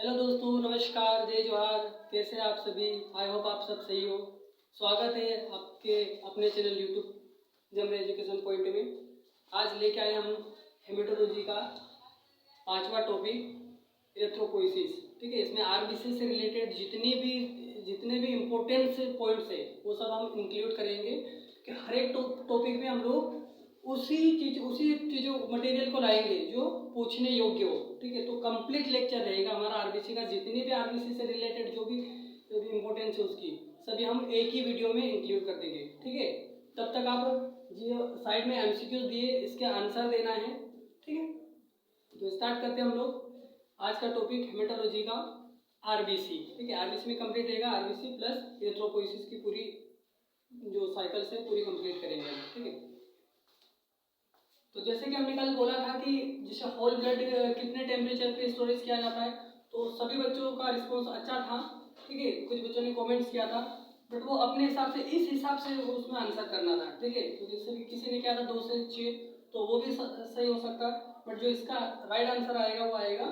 Hello दोस्तों, नमस्कार, जय जोहार। कैसे हैं आप सभी? आई होप आप सब सही हो। स्वागत है आपके अपने चैनल यूट्यूब जमरे एजुकेशन पॉइंट में। आज लेके आए हम हेमेटोलॉजी का 5वां टॉपिक इरेथ्रोपोइसिस। ठीक है, इसमें आरबीसी से रिलेटेड जितने भी इम्पोर्टेंट पॉइंट्स है वो सब हम इंक्लूड करेंगे कि हर एक टॉपिक में हम लोग उसी चीज़ों मटेरियल को लाएंगे जो पूछने योग्य हो। ठीक है, तो कंप्लीट लेक्चर रहेगा हमारा आरबीसी का। जितनी भी आरबीसी से रिलेटेड जो भी इम्पोर्टेंस है उसकी सभी हम एक ही वीडियो में इंक्लूड कर देंगे। ठीक है, तब तक आप जो साइड में एमसीक्यू दिए इसके आंसर देना है। ठीक है, तो स्टार्ट करते हैं हम लोग आज का टॉपिक हेमेटोलॉजी का आरबीसी। ठीक है, आरबीसी में कंप्लीट रहेगा आरबीसी प्लस इरेथ्रोपोइसिस की पूरी जो साइकिल्स है पूरी कंप्लीट करेंगे हम। ठीक है, तो जैसे कि हमने कल बोला था कि जैसे होल ब्लड कितने टेम्परेचर पे स्टोरेज किया जाता है, तो सभी बच्चों का रिस्पॉन्स अच्छा था। ठीक है, कुछ बच्चों ने कमेंट्स किया था, बट वो अपने हिसाब से इस हिसाब से वो उसमें आंसर करना था। ठीक है, तो जैसे कि किसी ने किया था 2 से 6, तो वो भी सही हो सकता है, बट जो इसका राइट आंसर आएगा वो आएगा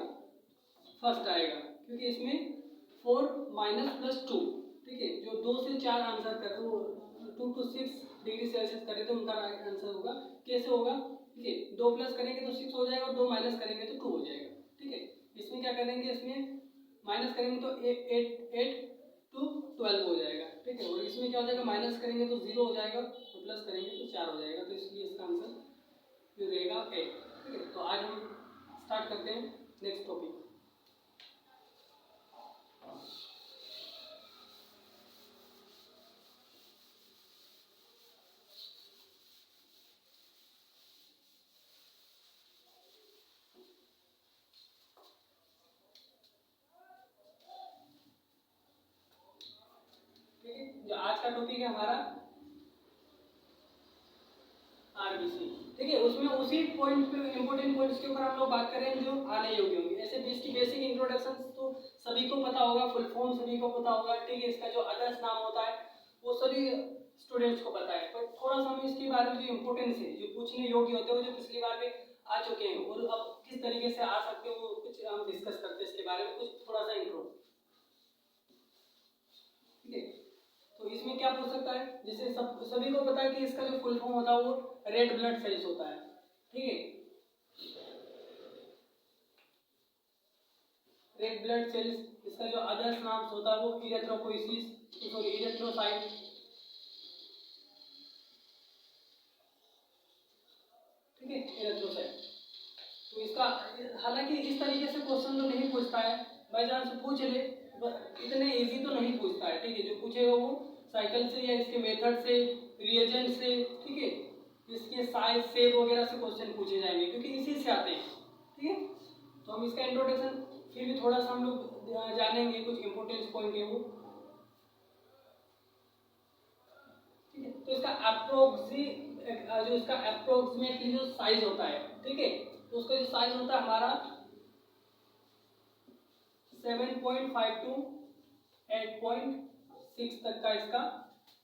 फर्स्ट आएगा, क्योंकि इसमें 4 - +2। ठीक है, जो 2 से 4 आंसर कर वो 2 to 6 डिग्री सेल्सियस करे तो उनका राइट आंसर होगा। कैसे होगा? ठीक है, 2 प्लस करेंगे तो 6 हो जाएगा और 2 माइनस करेंगे तो 2 हो जाएगा। ठीक है, इसमें क्या करेंगे, इसमें माइनस करेंगे तो 8 to 12 हो जाएगा। ठीक है, और इसमें क्या हो जाएगा, माइनस करेंगे तो 0 हो जाएगा और प्लस करेंगे तो 4 हो जाएगा। तो इसलिए इसका आंसर जो रहेगा 8। ठीक है, तो आज हम स्टार्ट करते हैं नेक्स्ट टॉपिक। जो आज का टॉपिक है हमारा आरबीसी। ठीक है, उसमें उसी पॉइंट पे इंपॉर्टेंट पॉइंट्स के ऊपर हम लोग बात करेंगे जो आने योग्य होंगे। ऐसे बेसिक इंट्रोडक्शन तो सभी को पता होगा, फुल फॉर्म सभी को पता होगा। ठीक है, इसका जो अदर्स नाम होता है वो सभी स्टूडेंट्स को पता है, पर थोड़ा सा हम इसके बारे में जो इम्पोर्टेंस है, जो पूछने योग्य होते हैं, वो जो पिछली बार में आ चुके हैं और अब किस तरीके से आ सकते हैं, वो कुछ हम डिस्कस करते हैं इसके बारे में, कुछ थोड़ा सा इंट्रो। ठीक है, तो इसमें क्या पूछ सकता है, जैसे सभी को पता है कि इसका जो फुल फॉर्म होता है वो रेड ब्लड सेल्स होता है। ठीक है, रेड ब्लड सेल्स, इसका जो अदर्स नाम होता है वो इरेथ्रोपोइसिस, सॉरी इरेथ्रोसाइट। ठीक है, इरेथ्रोसाइट। तो इसका हालांकि इस तरीके से क्वेश्चन तो नहीं पूछता है, बाई चांस पूछ ले, इतने इजी तो नहीं पूछता है। ठीक है, जो पूछेगा वो साइकिल से या इसके मेथड से, रिएजेंट से, ठीक है, इसके साइज शेप वगैरह से क्वेश्चन पूछे जाएंगे, क्योंकि इसी से आते हैं। ठीक है, तो हम इसका इंट्रोडक्शन फिर भी थोड़ा सा हम लोग जानेंगे, कुछ इंपोर्टेंस पॉइंट है वो। ठीक है, तो इसका अप्रोक्सीमेटली जो साइज होता है, ठीक है, तो उसका जो साइज होता है हमारा 7.5 to 8.6 तक का इसका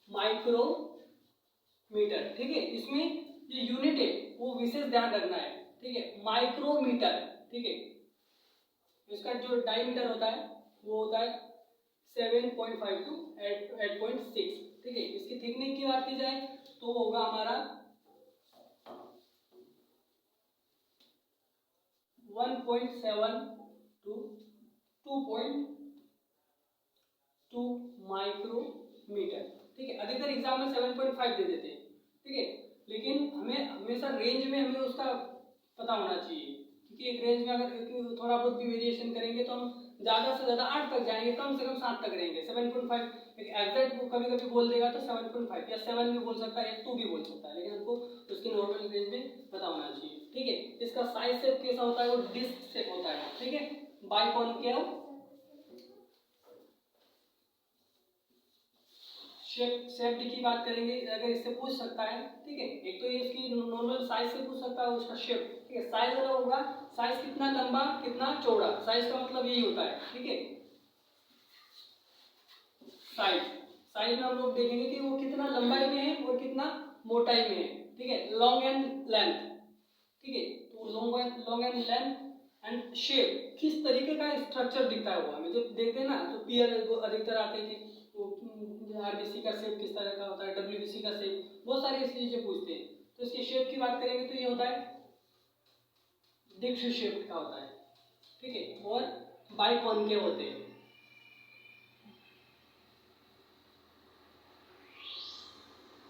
माइक्रोमीटर। ठीक है, इसमें जो यूनिट है वो विशेष ध्यान रखना है। ठीक है, माइक्रोमीटर। ठीक है, इसका जो डायमीटर होता है वो होता है 7.5 to 8.6। ठीक है, इसकी थिकनेस की बात की जाए तो वो होगा हमारा 1.7 to 2.2 माइक्रोमीटर। ठीक है, अधिकतर एग्जाम में 7.5 दे देते हैं। ठीक है, लेकिन हमें हमेशा रेंज में हमें उसका पता होना चाहिए, क्योंकि एक रेंज में अगर थोड़ा बहुत भी वेरिएशन करेंगे तो हम ज़्यादा से ज़्यादा 8 तक जाएंगे, कम से कम 7 तक रहेंगे। 7.5 एग्जैक्ट वो कभी कभी बोल देगा तो 7.5 या 7 भी बोल सकता है या 2 भी बोल सकता है, लेकिन हमको उसकी नॉर्मल रेंज में पता होना चाहिए। ठीक है, इसका साइज शेप कैसा होता है, वो डिस्क शेप होता है। ठीक है, बाइकॉनकेव शेप की बात करेंगे अगर इससे पूछ सकता है। ठीक है, एक तो ये इसकी नॉर्मल साइज से पूछ सकता है, उसका शेप। ठीक है, साइज अलग होगा, साइज कितना लंबा कितना चौड़ा, साइज का मतलब यही होता है। ठीक है, साइज साइज में हम लोग देखेंगे कि वो कितना लंबाई में है और कितना मोटाई में है। ठीक है, लॉन्ग एंड लेंथ। ठीक है, तो long and length and shape, किस तरीके का स्ट्रक्चर दिखता है वो हमें जब देखते हैं ना, तो पीयर अधिकतर आते हैं कि वो आरबीसी का शेप किस तरह का होता है, डब्ल्यूबीसी का शेप, बहुत सारी ऐसी चीजें पूछते हैं। तो इसके शेप की बात करेंगे तो ये होता है डिक्स शेप का होता है, ठीक है, और बाइकॉनकेव होते हैं।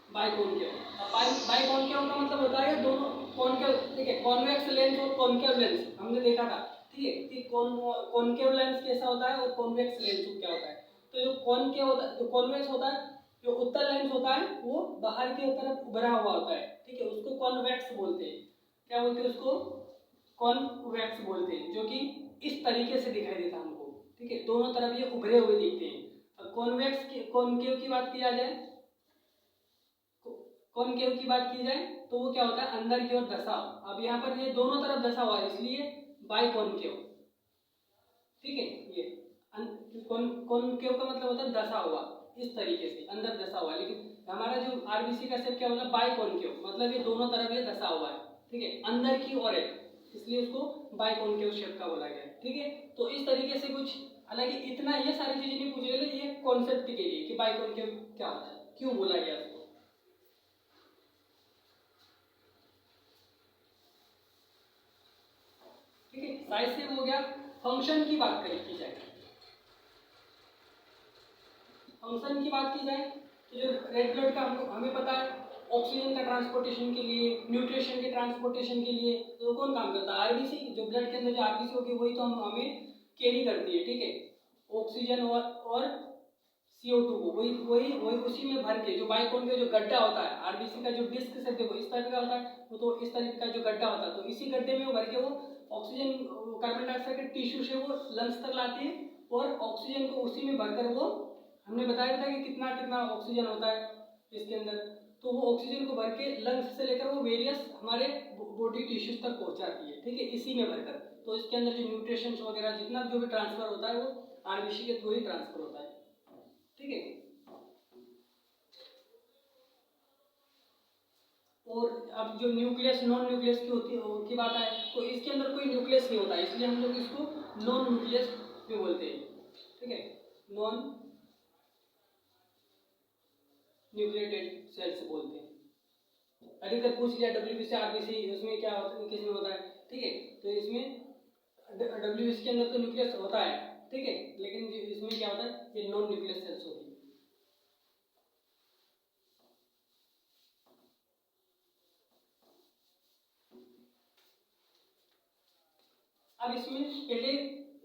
बाइकॉनकेव, बाइकॉनकेव का मतलब होता है दोनों कॉनकेव, ठीक है, कॉन्वेक्स लेंस और कॉनकेव लेंस हमने देखा था, ठीक है, कि कॉनकेव लेंस कैसा होता है और कॉन्वेक्स लेंस क्या होता है। तो जो कॉनकेव होता है, जो कॉन्वेक्स होता है, जो उत्तल लेंस होता है वो बाहर की तरफ उभरा हुआ होता है, ठीक है, उसको कॉन्वेक्स बोलते हैं। क्या बोलते हैं उसको? कॉन्वेक्स बोलते हैं, जो कि इस तरीके से दिखाई देता है हमको, ठीक है, दोनों तरफ ये उभरे हुए दिखते हैं। अब कॉन्वेक्स की, कॉनकेव की बात किया जाए, कॉनकेव की बात की जाए तो वो क्या होता है, अंदर की ओर धसा। अब यहाँ पर ये दोनों तरफ धसा हुआ है, इसलिए बाइकॉनकेव, ठीक है। ये कॉनकेव का मतलब होता है धसा हुआ, इस तरीके से अंदर धसा हुआ। लेकिन हमारा जो आरबीसी का शेप क्या होता है, बाइकॉनकेव, मतलब ये दोनों तरफ ये धसा हुआ है, ठीक है, अंदर की ओर है, इसलिए उसको बाइकॉनकेव शेप का बोला गया, ठीक है। तो इस तरीके से कुछ, हालांकि इतना ये सारी चीजें नहीं पूछे गए, ये कॉन्सेप्ट के लिए कि बाइकॉनकेव क्या होता है, क्यों बोला गया उसको, ठीक है। साइज से हो गया। फंक्शन की बात करें की जाए, फंक्शन की बात की जाए तो जो रेड ब्लड का हमें पता है ऑक्सीजन का ट्रांसपोर्टेशन के लिए, न्यूट्रिशन के ट्रांसपोर्टेशन के लिए तो कौन काम करता है, आरबीसी। जो ब्लड के अंदर जो आरबीसी होगी वही तो हमें कैरी करती है, ठीक है, ऑक्सीजन और CO2 को, वही वही वही उसी में भर के, जो बाइकॉन का जो गड्ढा होता है आरबीसी का, जो डिस्क से देखो इस तरह का होता है, वो तो इस तरह का जो गड्ढा होता है, तो इसी गड्ढे में भर के वो ऑक्सीजन, कार्बन डाइऑक्साइड के टिश्यू से वो लंग्स तक लाती है, और ऑक्सीजन को उसी में भरकर वो, हमने बताया था कि कितना कितना ऑक्सीजन होता है इसके अंदर, तो वो ऑक्सीजन को भर के लंग्स से लेकर वो वेरियस हमारे बॉडी टिश्यूज तक पहुंचाती है, ठीक है, इसी में भरकर। तो इसके अंदर जो न्यूट्रिशन वगैरह जितना जो भी ट्रांसफर होता है वो आरबीसी के थ्रू ही ट्रांसफर होता है, ठीक है। और अब जो न्यूक्लियस नॉन न्यूक्लियस की होती है की बात आए तो इसके अंदर कोई न्यूक्लियस नहीं होता है, इसलिए हम लोग इसको नॉन न्यूक्लियस भी बोलते हैं, ठीक है, नॉन न्यूक्लिएटेड सेल्स बोलते हैं। अधिकतर पूछ लिया डब्ल्यूबीसी आरबीसी उसमें क्या होता है, किसमें होता है, ठीक है, तो इसमें डब्ल्यूबीसी के अंदर तो न्यूक्लियस होता है, ठीक है, लेकिन इसमें क्या होता है, ये नॉन न्यूक्लियस सेल्स होती है। अब इसमें पहले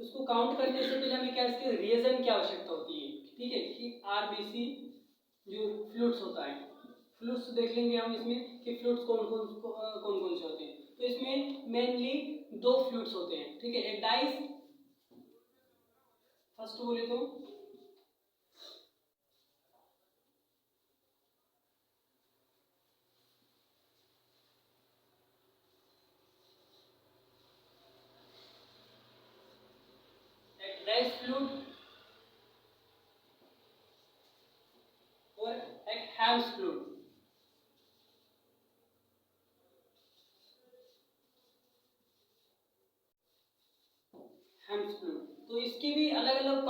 उसको काउंट करने से पहले हमें क्या, इसके रिएजन की आवश्यकता होती है, ठीक है, कि आरबीसी जो फ्लूइड्स होता है, फ्लूइड्स देख लेंगे हम इसमें कि फ्लूइड्स कौन कौन से होते हैं। तो इसमें मेनली दो फ्लूइड्स होते हैं, ठीक है, एक डाइस, फर्स्ट बोले तो एक डाइस फ्लूइड और एक हैम्स फ्लूइड। हेम्स फ्लूइड, तो इसके भी अलग अलग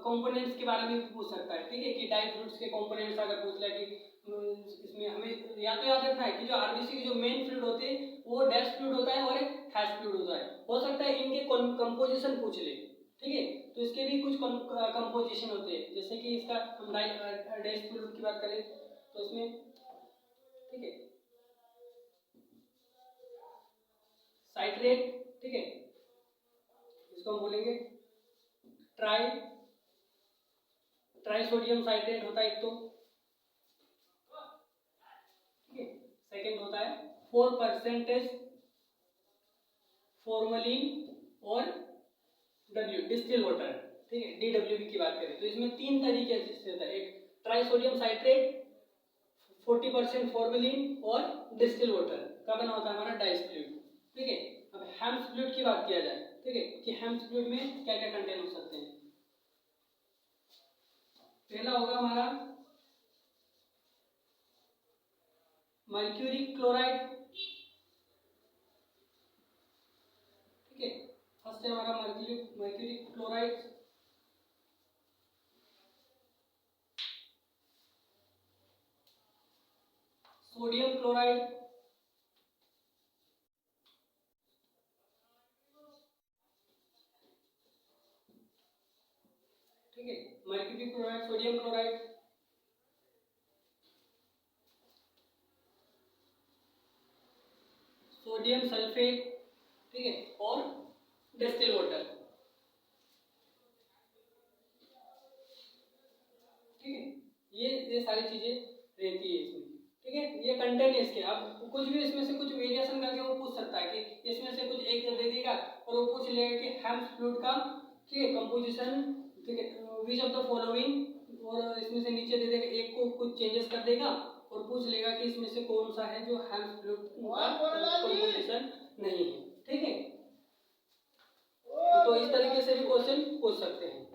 कंपोनेंट्स के बारे में पूछ सकता है, ठीक है, कि डाई फ्लूइड्स के कंपोनेंट्स अगर पूछ ले कि इसमें हमें या तो याद रखना है कि जो आरबीसी के जो मेन फ्लूइड होते हैं वो डैश फ्लूइड होता है और एक हैश फ्लूइड होता है। हो सकता है इनके कंपोजिशन पूछ ले, ठीक है, तो इसके भी कुछ कंपोजिशन होते हैं, जैसे कि इसका हम डैश फ्लूइड की बात करें तो इसमें, ठीक है, साइट्रेट, ठीक है, इसको हम बोलेंगे ट्राई ट्राइसोडियम साइट्रेट होता है एक तो, ठीक है, सेकंड होता है 4% फॉर्मलिन और डिस्टिल वाटर, ठीक है, DWB की बात करें तो इसमें तीन तरीके से होता है, एक ट्राइसोडियम साइट्रेट, 40% फॉर्मलिन और डिस्टिल वाटर का बना होता है हमारा डाइस फ्लूइड, ठीक है। अब हेम्स फ्लूइड की बात किया जाए, ठीक है, कि हेम्स फ्लूइड में क्या क्या कंटेन हो सकते हैं। पहला होगा हमारा मर्क्यूरी क्लोराइड, ठीक है, फर्स्ट है हमारा मर्क्यूरी क्लोराइड, सोडियम क्लोराइड, ठीक है, mercury chloride, sodium chloride, sodium sulphate, ठीक है, और डिस्टिल वाटर, ठीक है, ये सारी चीजें रहती है इसमें, ठीक है। ये कंटेंट है इसके, अब कुछ भी इसमें से कुछ वेरिएशन करके वो पूछ सकता है कि इसमें से कुछ एक दे देगा और वो पूछ लेगा कि हेम्स फ्लूइड का, ठीक है, कंपोजिशन, ठीक है, विच ऑफ द फॉलोइंग, और इसमें से नीचे दे देगा एक को कुछ चेंजेस कर देगा और पूछ लेगा कि इसमें से कौन सा है जो हेम्स फ्लूइड का कंपोजिशन नहीं है, ठीक है। तो इस तरीके से भी क्वेश्चन पूछ सकते हैं।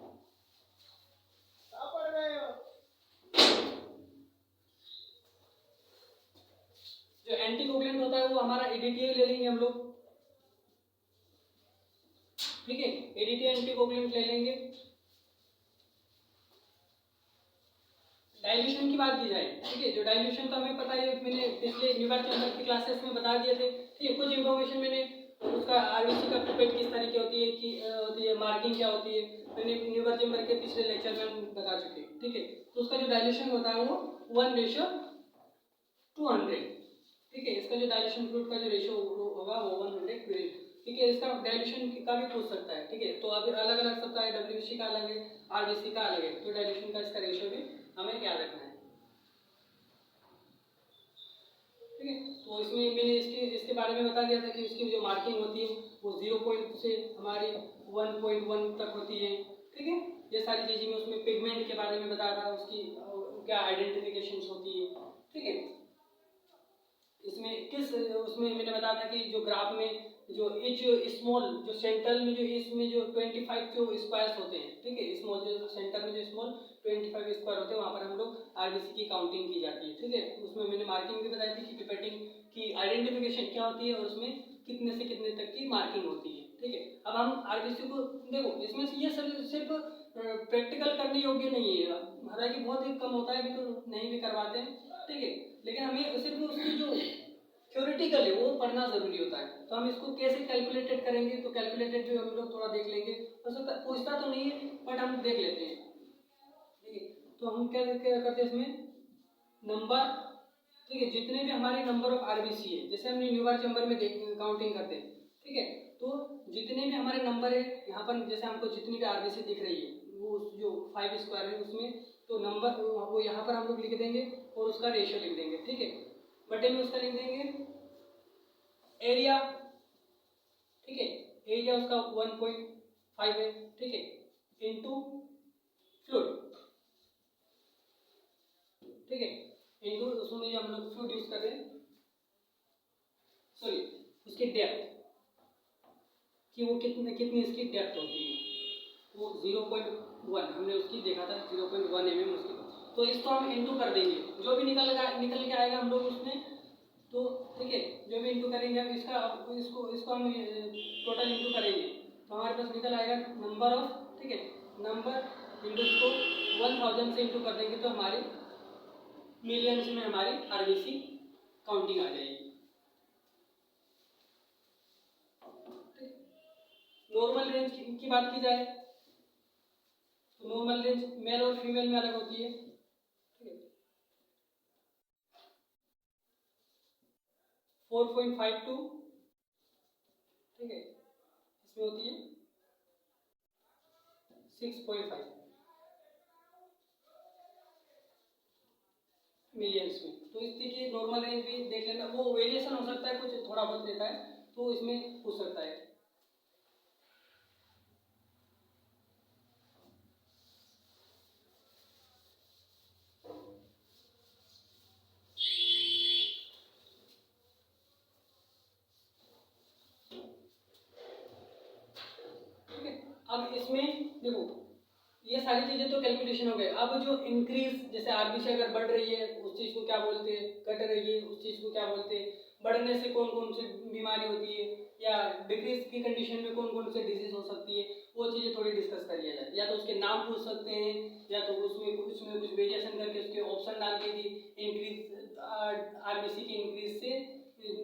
जो एंटीकोगुलेंट होता है वो हमारा एडीटीए ले लेंगे हम लोग, ठीक है, एडीटीए एंटीकोगुलेंट ले लेंगे। डाइल्यूशन की बात की जाए, ठीक है, जो डाइल्यूशन तो हमें पता है, मैंने पिछले न्यूटन चैम्बर की क्लासेस में बता दिए थे, ठीक है। कुछ इंफॉर्मेशन मैंने उसका आरबीसी का पिपेट किस तरीके होती है कि होती है, मार्किंग क्या होती है, मैंने न्यूटन चैम्बर के पिछले लेक्चर में बता चुके हैं, ठीक है। तो उसका जो डाइल्यूशन होता है वो 1:200, ठीक है। इसका जो डाइल्यूशन फ्लूइड का जो रेशियो होगा वो 100, ठीक है। इसका डाइल्यूशन का भी पूछ सकता है, ठीक है। तो अभी अलग अलग सबका है, डब्ल्यूबीसी का अलग है, आरबीसी का अलग है, तो डाइल्यूशन का इसका रेशियो भी हमें याद रखना है, ठीक है। तो इसमें मैंने इसके बारे में बता दिया था कि इसकी जो मार्किंग होती है वो 0 से हमारी 1.1 तक होती है, ठीक है। ये सारी चीजें मैं उसमें पिगमेंट के बारे में बता रहा, उसकी क्या आइडेंटिफिकेशन होती है, ठीक है। इसमें उसमें मैंने बताया था कि जो ग्राफ में जो एच स्मॉल, जो सेंटर में जो इसमें जो 25 जो स्क्वायर्स होते हैं, ठीक है, स्मॉल जो सेंटर में जो स्मॉल 25 स्क्वायर होते हैं वहाँ पर हम लोग आरबीसी की काउंटिंग की जाती है, ठीक है। उसमें मैंने मार्किंग भी बताई थी कि पिपेटिंग की आइडेंटिफिकेशन क्या होती है और उसमें कितने से कितने तक की मार्किंग होती है, ठीक है। अब हम आरबीसी को देखो, इसमें से ये सिर्फ प्रैक्टिकल करने योग्य नहीं है, हालांकि बहुत ही कम होता है, अभी तो नहीं भी करवाते हैं, ठीक है। लेकिन हमें सिर्फ उसकी जो थ्योरेटिकल है वो पढ़ना जरूरी होता है। तो हम इसको कैसे कैलकुलेटेड करेंगे, तो कैलकुलेटेड जो हम लोग थोड़ा देख लेंगे, पूछता तो नहीं है बट हम देख लेते हैं, ठीक है। तो हम क्या करते हैं इसमें नंबर, ठीक है, जितने भी हमारे नंबर ऑफ आरबीसी है, जैसे हमने न्यूबार चैम्बर में काउंटिंग करते हैं, ठीक है। तो जितने भी हमारे नंबर है यहाँ पर, जैसे हमको जितनी भी आरबीसी दिख रही है वो जो 5 स्क्वायर है उसमें, तो नंबर वो यहाँ पर हम लोग लिख देंगे और उसका रेशियो लिख देंगे, ठीक है। बटे में उसका लिख देंगे एरिया, ठीक है, एरिया उसका 1.5 है, ठीक है, इनटू फ्लूइड, ठीक है, इनटू उसमें जो हम लोग फ्लूइड यूज कर रहे हैं, सॉरी उसकी डेप्थ कि वो कितनी इसकी डेप्थ होती है, वो 0.1 हमने उसकी देखा था, 0.1 mm उसकी। तो इसको हम इंटू कर देंगे, जो भी निकल के आएगा हम लोग उसमें, तो ठीक है, जो भी इंटू करेंगे हम इसको हम टोटल इंटू करेंगे, तो हमारे पास निकल आएगा नंबर ऑफ, ठीक है, नंबर इंटू इसको 1000 से इंटू कर देंगे तो हमारी मिलियंस में हमारी आरबीसी काउंटिंग आ जाएगी। नॉर्मल रेंज की बात की जाए तो नॉर्मल रेंज मेल और फीमेल में अलग होती है, ठीक है, 4.52, ठीक है, इसमें होती है 6.5 मिलियंस में। तो इस तरीके नॉर्मल रेंज भी देख लेना, वो वेरिएशन हो सकता है, कुछ थोड़ा बहुत रहता है, तो इसमें पूछ सकता है। अब इसमें देखो ये सारी चीजें तो कैलकुलेशन हो गए। अब जो इंक्रीज, जैसे आरबीसी अगर बढ़ रही है उस चीज को क्या बोलते हैं, घट रही है उस चीज को क्या बोलते हैं, बढ़ने से कौन कौन सी बीमारी होती है, या डिक्रीज की कंडीशन में कौन कौन से डिजीज हो सकती है, वो चीज़ें थोड़ी डिस्कस कर लिया जाए। या तो उसके नाम पूछ सकते हैं, या तो उसमें कुछ वेरिएशन करके उसके ऑप्शन डाल के कि इंक्रीज आरबीसी के इंक्रीज से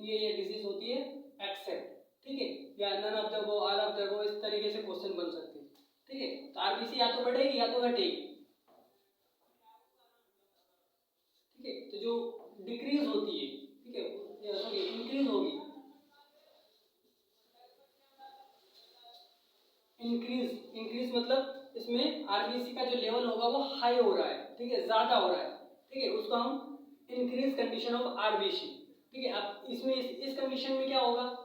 ये डिजीज होती है एक्सेप्ट, ठीक है, या none of the above, all of the above, इस तरीके से क्वेश्चन बन सकते हैं, ठीक है। तो आरबीसी या तो बढ़ेगी या तो घटेगी, ठीक है। तो जो डिक्रीज होती है, ठीक है, सॉरी इंक्रीज होगी, इंक्रीज मतलब इसमें आरबीसी का जो लेवल होगा वो हाई हो रहा है, ठीक है, ज्यादा हो रहा है, ठीक है, उसको हम इंक्रीज कंडीशन ऑफ आरबीसी, ठीक है। अब इसमें इस कंडीशन में क्या होगा,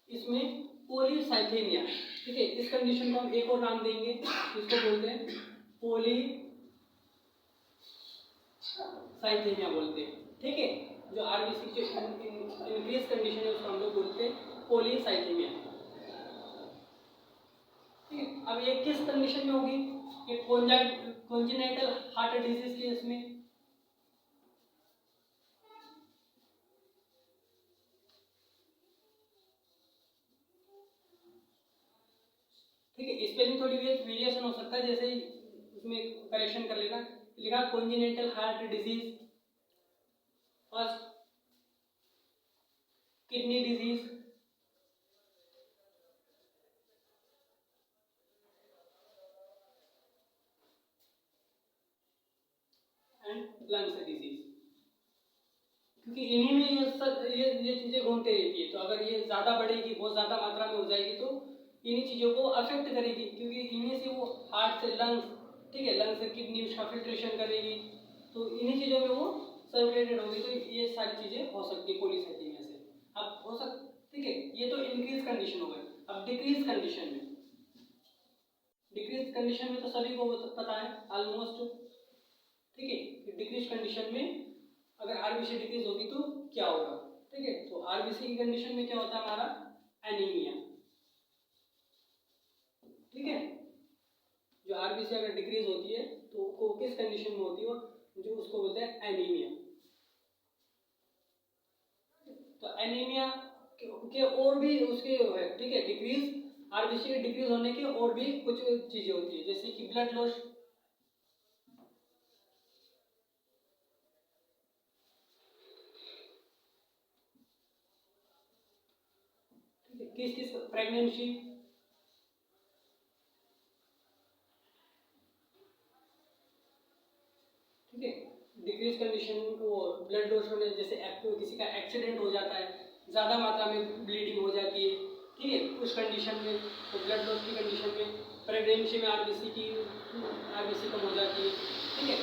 इसमें पॉलीसाइथेमिया, ठीक है, इस कंडीशन को हम एक और नाम देंगे, इसको बोलते हैं पॉलीसाइथेमिया बोलते हैं, ठीक है। जो आरबीसी की जो इंक्रीज कंडीशन है उसको हम लोग बोलते हैं पॉलीसाइथेमिया, ठीक है। अब ये किस कंडीशन में होगी, ये कॉन्जेनिटल हार्ट डिजीज केस में, ठीक है। स्पेलिंग थोड़ी वेरिएशन हो सकता है, जैसे ही उसमें करेक्शन कर लेना, लिखा congenital heart disease, first kidney disease, and lungs disease, क्योंकि इन्हीं में ये चीजें घूमते रहती है। तो अगर ये ज्यादा बढ़ेगी, बहुत ज्यादा मात्रा में हो जाएगी, तो इन्हीं चीजों को अफेक्ट करेगी, क्योंकि इन्हीं से वो हार्ट से लंग्स, ठीक है, लंग्स से किडनी उसका फिल्ट्रेशन करेगी, तो इन्हीं चीजों में वो सर्कुलेटेड होगी, तो ये सारी चीजें हो सकती है पॉलीसाइथेमिया से। अब हो सक ठीक है, ये तो इंक्रीज कंडीशन हो गई। अब डिक्रीज कंडीशन में तो सभी को पता है ऑलमोस्ट, ठीक है। डिक्रीज कंडीशन में अगर आरबीसी डिक्रीज होगी तो क्या होगा, ठीक है। तो आरबीसी की कंडीशन में क्या होता है हमारा, एनीमिया, ठीक है। जो आरबीसी अगर डिक्रीज होती है तो वो किस कंडीशन में होती है, जो उसको बोलते हैं एनीमिया। तो एनीमिया के और भी उसके है, ठीक है, डिक्रीज आरबीसी के डिक्रीज होने के और भी कुछ चीजें होती है, जैसे कि ब्लड लॉस, किस प्रेगनेंसी, ठीक है। डिक्रीज कंडीशन वो ब्लड लॉस होने, जैसे किसी का एक्सीडेंट हो जाता है, ज़्यादा मात्रा में ब्लीडिंग हो जाती है, ठीक है, उस कंडीशन में, तो ब्लड लॉस की कंडीशन में, प्रेगनेंसी में आरबीसी कम हो जाती है, ठीक है।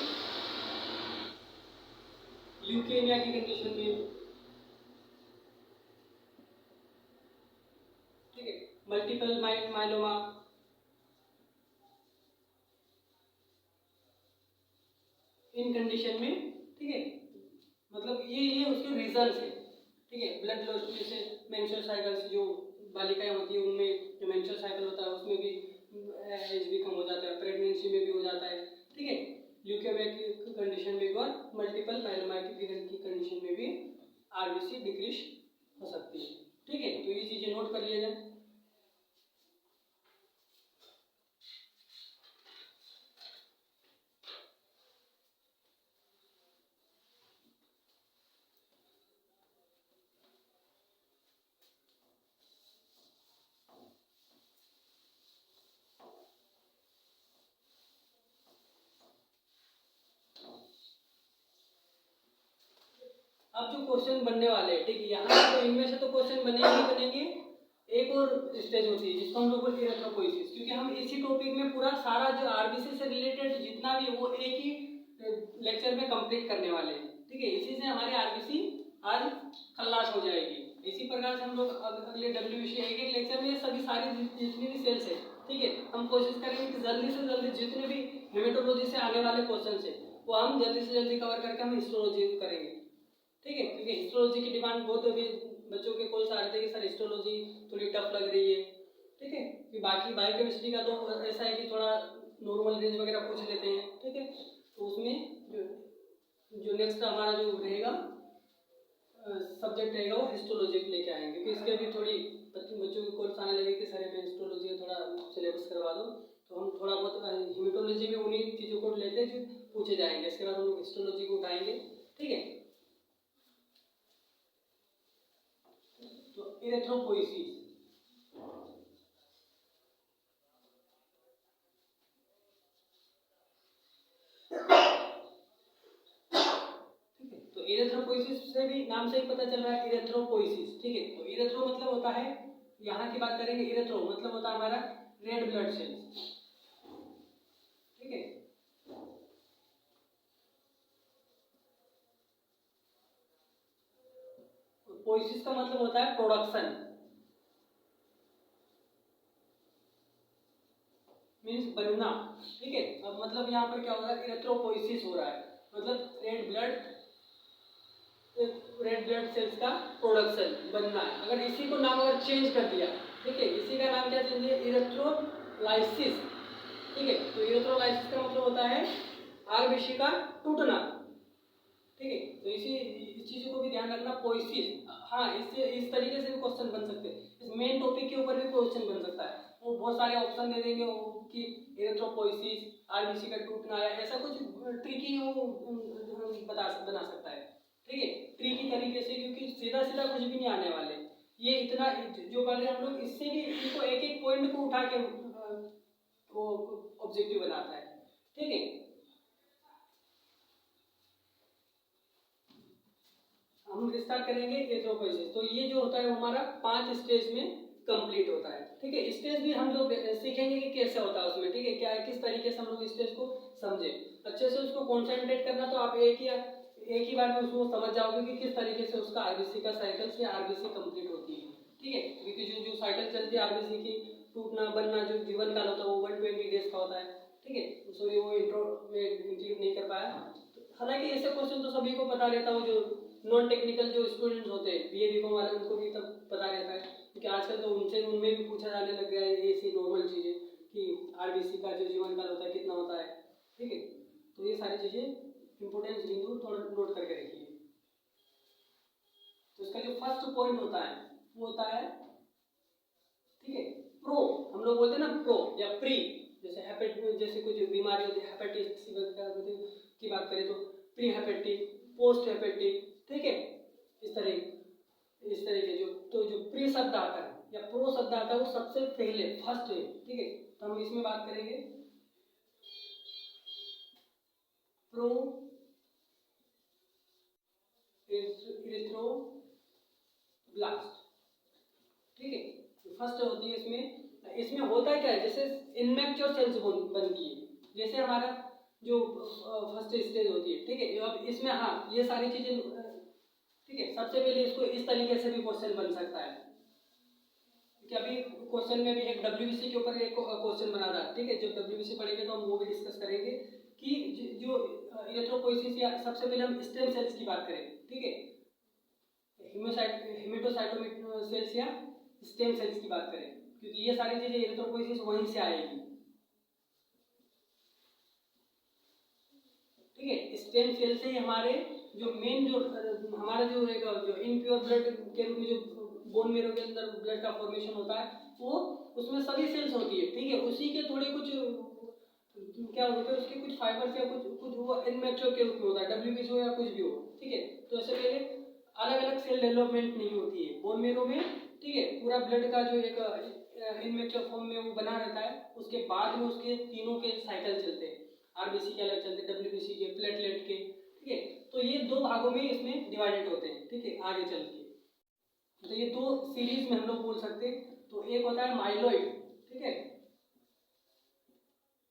ल्यूकेमिया की कंडीशन में, ठीक है, मल्टीपल माइलोमा, इन कंडीशन में, ठीक है, मतलब ये उसके रीजन है, ठीक है। ब्लड लॉस जैसे मेंस्ट्रुअल साइकिल्स, जो बालिकाएं होती है उनमें जो मेंस्ट्रुअल साइकिल होता है उसमें भी एज भी कम हो जाता है, प्रेगनेंसी में भी हो जाता है, ठीक है। ल्यूकेमिया की कंडीशन में भी और मल्टीपल माइलोमा की कंडीशन में भी आरबीसी डिक्रीज हो सकती है, ठीक है। तो ये चीजें नोट कर लिया जाए। अब जो क्वेश्चन बनने वाले हैं, ठीक है, यहाँ तो इनमें से तो क्वेश्चन बनेंगे। एक और स्टेज होती है जिसको हम लोग बोलते हैं इलेक्ट्रोपोइसिस, क्योंकि हम इसी टॉपिक में पूरा सारा जो आरबीसी से रिलेटेड जितना भी वो एक ही लेक्चर में कंप्लीट करने वाले हैं, ठीक है। इसी से हमारी आरबीसी आज खल्लास हो जाएगी। इसी प्रकार से हम लोग अगले डब्ल्यूबीसी एक लेक्चर में सभी सारी जितनी भी सेल्स है, ठीक है, हम कोशिश करेंगे कि जल्दी से जल्दी जितने भी हेमेटोलॉजी से आने वाले क्वेश्चन है वो हम जल्दी से जल्दी कवर करके हम हिस्टोलॉजी करेंगे, ठीक है। क्योंकि हिस्टोलॉजी की डिमांड बहुत अभी बच्चों के कॉल्स आ रहे थे कि सर हिस्टोलॉजी थोड़ी टफ लग रही है, ठीक है। कि बाकी बायोकेमिस्ट्री का तो ऐसा है कि थोड़ा नॉर्मल रेंज वगैरह पूछ लेते हैं, ठीक है। तो उसमें जो नेक्स्ट हमारा जो रहेगा सब्जेक्ट रहेगा वो हिस्टोलॉजी लेके आएंगे, क्योंकि इसके भी थोड़ी बच्चों को कॉल्स आने लगे कि सर हमें हिस्टोलॉजी थोड़ा सिलेबस करवा दो, तो हम थोड़ा बहुत हेमेटोलॉजी में उन्हीं चीज़ों को लेते हैं जो पूछे जाएंगे। इसके बाद हम लोग हिस्टोलॉजी को उठाएंगे, ठीक है। तो इरेथ्रोपोइसिस, तो इरेथ्रोपोइसिस से भी नाम से ही पता चल रहा है इरेथ्रोपोइसिस, ठीक है। तो इरेथ्रो मतलब होता है, यहाँ की बात करेंगे, इरेथ्रो मतलब होता है हमारा रेड ब्लड सेल्स, ठीक है। पोइसिस का मतलब होता है प्रोडक्शन, मीन्स बनना, ठीक है। अब मतलब यहाँ पर क्या हो रहा है, इरेथ्रोपोइसिस हो रहा है, मतलब रेड ब्लड सेल्स का प्रोडक्शन बनना है। अगर इसी को नाम अगर चेंज कर दिया, ठीक है, इसी का नाम क्या चेंज है, इरेथ्रोलाइसिस, ठीक है। तो इरेथ्रोलाइसिस का मतलब होता है आरबीसी का टूटना, ठीक है। तो इस चीज़ को भी ध्यान रखना, पोइसिस, हाँ, इससे इस तरीके से भी क्वेश्चन बन सकते हैं, इस मेन टॉपिक के ऊपर भी क्वेश्चन बन सकता है। वो बहुत सारे ऑप्शन दे देंगे कि इरेथ्रोपोइसिस, आरबीसी का टूटना, या ऐसा कुछ ट्रिकी वो बना सकता है, ठीक है, ट्रिकी तरीके से, क्योंकि सीधा सीधा कुछ भी नहीं आने वाले। ये इतना जो पढ़ रहे हैं हम लोग, इससे भी इनको एक एक पॉइंट को उठा के वो ऑब्जेक्टिव बनाता है, ठीक है। हम स्टार्ट करेंगे इरेथ्रोपोइसिस। तो ये जो होता है हमारा 5 स्टेज में कंप्लीट होता है, ठीक है। स्टेज भी हम लोग सीखेंगे कि कैसे होता है उसमें, ठीक है, क्या किस तरीके से हम लोग स्टेज को समझे अच्छे से, उसको कॉन्सेंट्रेट करना, तो आप एक ही बार में उसको समझ जाओगे कि किस तरीके से उसका आरबीसी का साइकिल से आरबीसी कंप्लीट होती है, ठीक है। क्योंकि जो साइकिल चलती है आरबीसी की, टूटना बनना, जो जीवन काल होता है वो 120 डेज का होता है, ठीक है। सॉरी, वो इंट्रो में इंक्लूड नहीं कर पाया। हालांकि ऐसे क्वेश्चन तो सभी को पता रहता है, जो नॉन टेक्निकल जो स्टूडेंट्स होते हैं, बीए बीकॉम वाले, उनको भी तब पता रहता है, क्योंकि आजकल तो उनमें भी पूछा जाने लग गया है ऐसी नॉर्मल चीज़ें कि आरबीसी का जो जीवन काल होता है कितना होता है, ठीक है। तो ये सारी चीज़ें इंपोर्टेंस बिंदु थोड़ा नोट करके रखिए। तो इसका जो फर्स्ट पॉइंट होता है वो होता है, ठीक है, प्रो, हम लोग बोलते हैं ना प्रो या प्री, जैसे कुछ बीमारी होती है, हेपेटाइटिस की बात करें तो प्री हेपेटिक, पोस्ट हेपेटिक, ठीक है। इस तरह के जो प्री शब्द आता है या प्रो शब्द आता है वो सबसे पहले फर्स्ट है, ठीक है। तो हम इसमें बात करेंगे प्रो इरेथ्रोब्लास्ट, ठीक है। फर्स्ट होती है इसमें होता है क्या है, जैसे इनमैच्योर सेल्स बनती है, जैसे हमारा जो फर्स्ट स्टेज होती है, ठीक है। अब इसमें हाँ ये सारी चीजें, ठीक है, सबसे पहले इसको इस तरीके से भी क्वेश्चन बन सकता है कि अभी क्वेश्चन में भी एक डब्ल्यूबीसी के ऊपर एक क्वेश्चन बना था, ठीक है। जब डब्ल्यूबीसी पढ़ेंगे तो हम वो भी डिस्कस करेंगे कि जो इरेथ्रोपोइसिस, या सबसे पहले हम स्टेम सेल्स की बात करें, ठीक है, हेमेटोसाइटोमिक सेल्स या स्टेम सेल्स की बात करें, क्योंकि ये सारी चीजें इरेथ्रोपोइसिस वहीं से आएगी, ठीक है। स्टेम सेल से ही हमारे जो मेन जो हमारा जो रहेगा, जो इनप्योर ब्लड के रूप में जो बोन मेरो के अंदर ब्लड का फॉर्मेशन होता है, वो उसमें सभी सेल्स होती है, ठीक है। उसी के थोड़े कुछ क्या होते हैं, उसके कुछ फाइबर्स या कुछ वो इनमेच्योर के रूप में होता है, डब्ल्यूबीसी हो या कुछ भी हो, ठीक है। तो ऐसे पहले अलग अलग सेल डेवलपमेंट नहीं होती है बोन मेरो में, ठीक है। पूरा ब्लड का जो एक इनमेच्योर फॉर्म में वो बना रहता है, उसके बाद में उसके तीनों के साइकिल चलते हैं, आरबीसी के अलग चलते, डब्ल्यूबीसी के, प्लेटलेट के, ठीक है। तो ये 2 भागों में इसमें डिवाइडेड होते हैं, ठीक है, आगे चल के। तो ये 2 सीरीज में हम लोग बोल सकते हैं। तो एक होता है माइलोइड, ठीक है,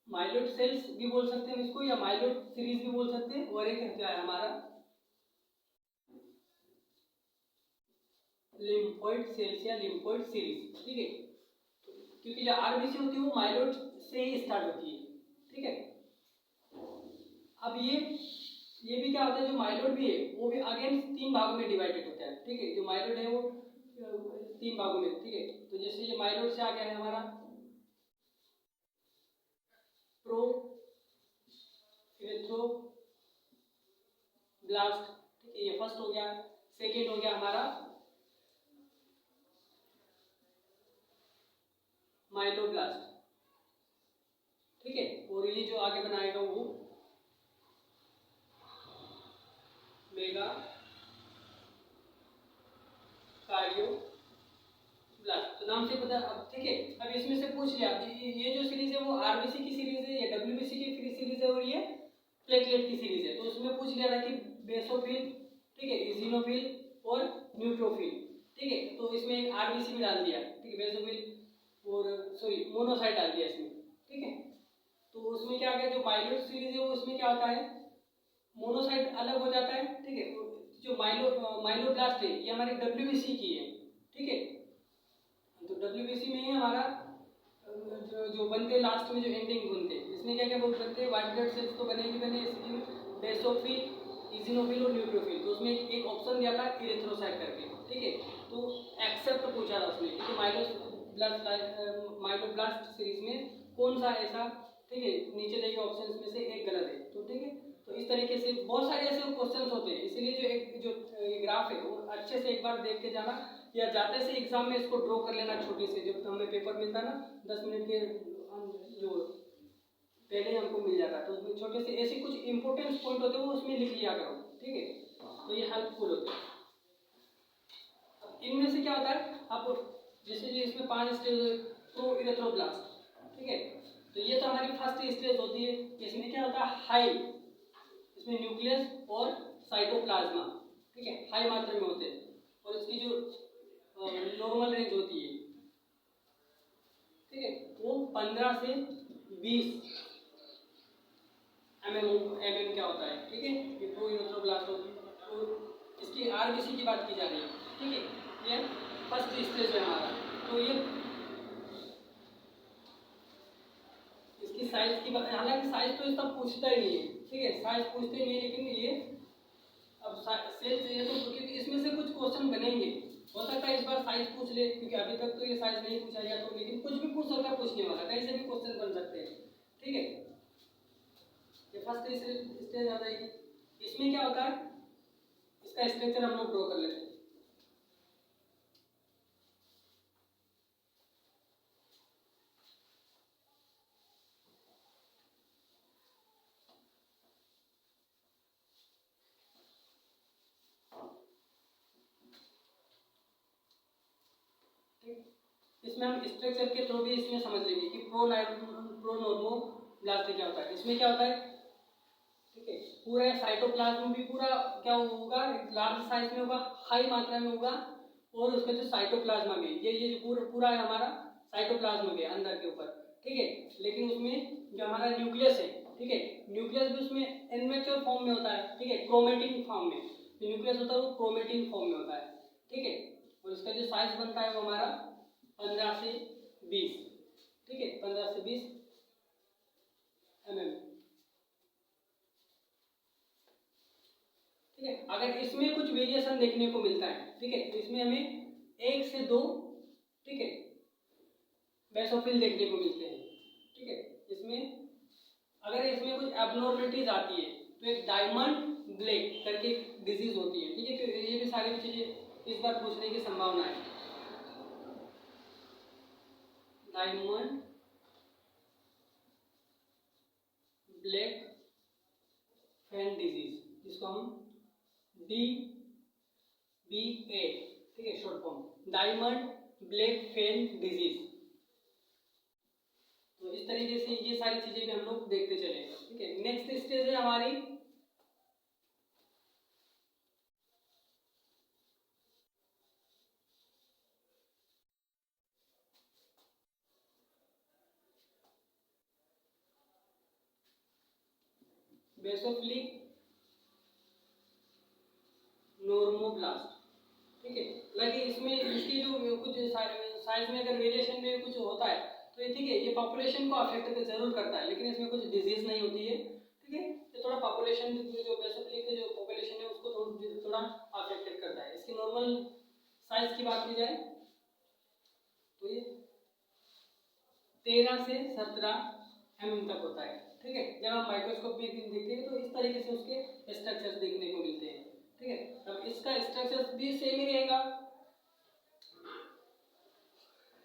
माइलोइड सेल्स भी बोल सकते हैं इसको, या माइलोइड सीरीज भी बोल सकते हैं, और एक क्या है हमारा लिम्फोइड सेल्स या लिम्फोइड सीरीज, ठीक है। क्योंकि जो आरबीसी होती है वो माइलोइड से ही स्टार्ट होती है, ठीक है। अब ये भी क्या होता है, जो माइलोइड भी है वो भी अगेन 3 भागों में डिवाइडेड होता है, ठीक है। जो माइलोइड है वो 3 भागों में, ठीक है। तो जैसे ये माइलोइड से आ गया है हमारा प्रो इरेथ्रोब्लास्ट, ठीक है, ये फर्स्ट हो गया। सेकेंड हो गया हमारा माइलोब्लास्ट, ठीक है। और ये जो आगे बनाएगा वो मेगा कार्डियोब्लास्ट। तो नाम से पता अब, ठीक है। अब इसमें से पूछ लिया ये जो सीरीज है वो आरबीसी की सीरीज है या डब्ल्यूबीसी की सीरीज है और ये प्लेटलेट की सीरीज है। तो उसमें पूछ लिया था कि बेसोफिल, ठीक है, इजिनोफिल और न्यूट्रोफिल, ठीक है। तो इसमें एक आरबीसी भी डाल दिया, ठीक है, बेसोफिल और सॉरी मोनोसाइट डाल दिया इसमें, ठीक है। तो उसमें क्या आ गया, जो माइलोइड सीरीज है वो उसमें क्या होता है, मोनोसाइट अलग हो जाता है, ठीक है। जो माइलोब्लास्ट है ये हमारी डब्ल्यूबीसी की है, ठीक है। तो डब्ल्यूबीसी में ही हमारा जो बनते हैं लास्ट में जो एंडिंग बनते हैं, इसमें क्या क्या बनते हैं, व्हाइट ब्लड सेल्स तो बने ही बने, इसमें बेसोफिल, इजिनोफिल और न्यूट्रोफिल। तो उसमें एक ऑप्शन दिया था इरिथ्रोसाइट करके, ठीक है। तो एक्सेप्ट पूछा था उसमें कि माइलोब्लास्ट सीरीज में कौन सा ऐसा, ठीक है, नीचे दिए ऑप्शंस में से एक गलत है, तो ठीक है। तो इस तरीके से बहुत सारे ऐसे क्वेश्चंस होते हैं, इसीलिए जो एक जो ग्राफ है वो अच्छे से एक बार देख के जाना, या जाते से एग्जाम में इसको ड्रॉ कर लेना छोटी से, जब हमें पेपर मिलता है ना 10 मिनट के जो पहले हमको मिल जाता है, तो उसमें छोटे से ऐसे कुछ इंपॉर्टेंट पॉइंट होते हैं वो उसमें लिख लिया करो, ठीक है। तो ये हेल्पफुल होते हैं। इनमें से क्या होता है, आप जैसे ये इसमें 5 स्टेज प्रो इरेथ्रोब्लास्ट, ठीक है। तो ये तो हमारी फर्स्ट स्टेज होती है। इसमें क्या होता है, हाई, इसमें न्यूक्लियस और साइटोप्लाज्मा, ठीक है, हाई मात्रा में होते हैं। और इसकी जो नॉर्मल रेंज होती है, ठीक है, वो 15 से 20 mm क्या होता है, ठीक है। ये प्रो इरेथ्रोब्लास्ट होती है। तो इसकी आरबीसी की बात की जा रही है, ठीक है। ये फर्स्ट स्टेज है हमारा। तो ये इसकी साइज की बात, हालांकि साइज तो इसका पूछता ही नहीं है, ठीक है, साइज पूछते नहीं है, लेकिन ये अब सेल चाहिए तो, क्योंकि इसमें से कुछ क्वेश्चन बनेंगे, हो सकता है इस बार साइज पूछ ले, क्योंकि अभी तक तो ये साइज नहीं पूछा गया, तो लेकिन कुछ भी पूछ सकता है पूछने वाला, कहीं से भी क्वेश्चन बन सकते हैं, ठीक है। ये फर्स्ट स्टेज आ जाएगी। इसमें क्या होता है, इसका स्ट्रक्चर हम लोग ड्रॉ कर लेते हैं। इसमें हम स्ट्रक्चर के थ्रू भी इसमें समझ लेंगे कि प्रोनोर्मोब्लास्ट क्या होता है। इसमें क्या होता है, ठीक है, पूरा साइटोप्लाज्म भी पूरा क्या होगा, लार्ज साइज में होगा, हाई मात्रा में होगा। और उसका जो साइटोप्लाज्मा में ये जो पूरा है हमारा साइटोप्लाज्म के अंदर के ऊपर, ठीक है। लेकिन उसमें जो हमारा न्यूक्लियस है, ठीक है, न्यूक्लियस भी उसमें इनमेच्योर फॉर्म में होता है, ठीक है, क्रोमेटिन फॉर्म में जो न्यूक्लियस होता है वो क्रोमेटिन फॉर्म में होता है, ठीक है। और इसका जो साइज बनता है वो हमारा 15 से 20, ठीक है, 15 से 20 mm, ठीक है। अगर इसमें कुछ वेरिएशन देखने को मिलता है, ठीक है, तो इसमें हमें 1 से 2, ठीक है, बेसोफिल देखने को मिलते हैं, ठीक है। इसमें अगर इसमें कुछ एबनॉर्मलिटीज आती है तो एक डायमंड ब्लैक करके डिजीज होती है, ठीक है। तो ये भी सारी चीजें इस बार पूछने की संभावना है। डायमंड ब्लैक फैन डिजीज, जिसको हम DBA, ठीक है, short form, diamond black fan disease. तो इस तरीके से ये सारी चीजें भी हम लोग देखते चले, ठीक है। नेक्स्ट स्टेज है हमारी बेसोफिलिक नॉर्मोब्लास्ट, ठीक है। लगे इसमें इसकी जो कुछ साइज में अगर वेरिएशन में कुछ होता है तो ये, ठीक है, ये पॉपुलेशन को अफेक्ट जरूर करता है, लेकिन इसमें कुछ डिजीज नहीं होती है, ठीक है। ये थोड़ा पॉपुलेशन जो बेसिकली जो पॉपुलेशन है उसको थोड़ा अफेक्टेड करता है। इसकी नॉर्मल साइज की बात की जाए तो ये 13 से 17 mm तक होता है, ठीक है। जब हम माइक्रोस्कोप में देखते हैं तो इस तरीके से उसके स्ट्रक्चर्स देखने को मिलते हैं, ठीक है। अब इसका स्ट्रक्चर भी सेम ही रहेगा,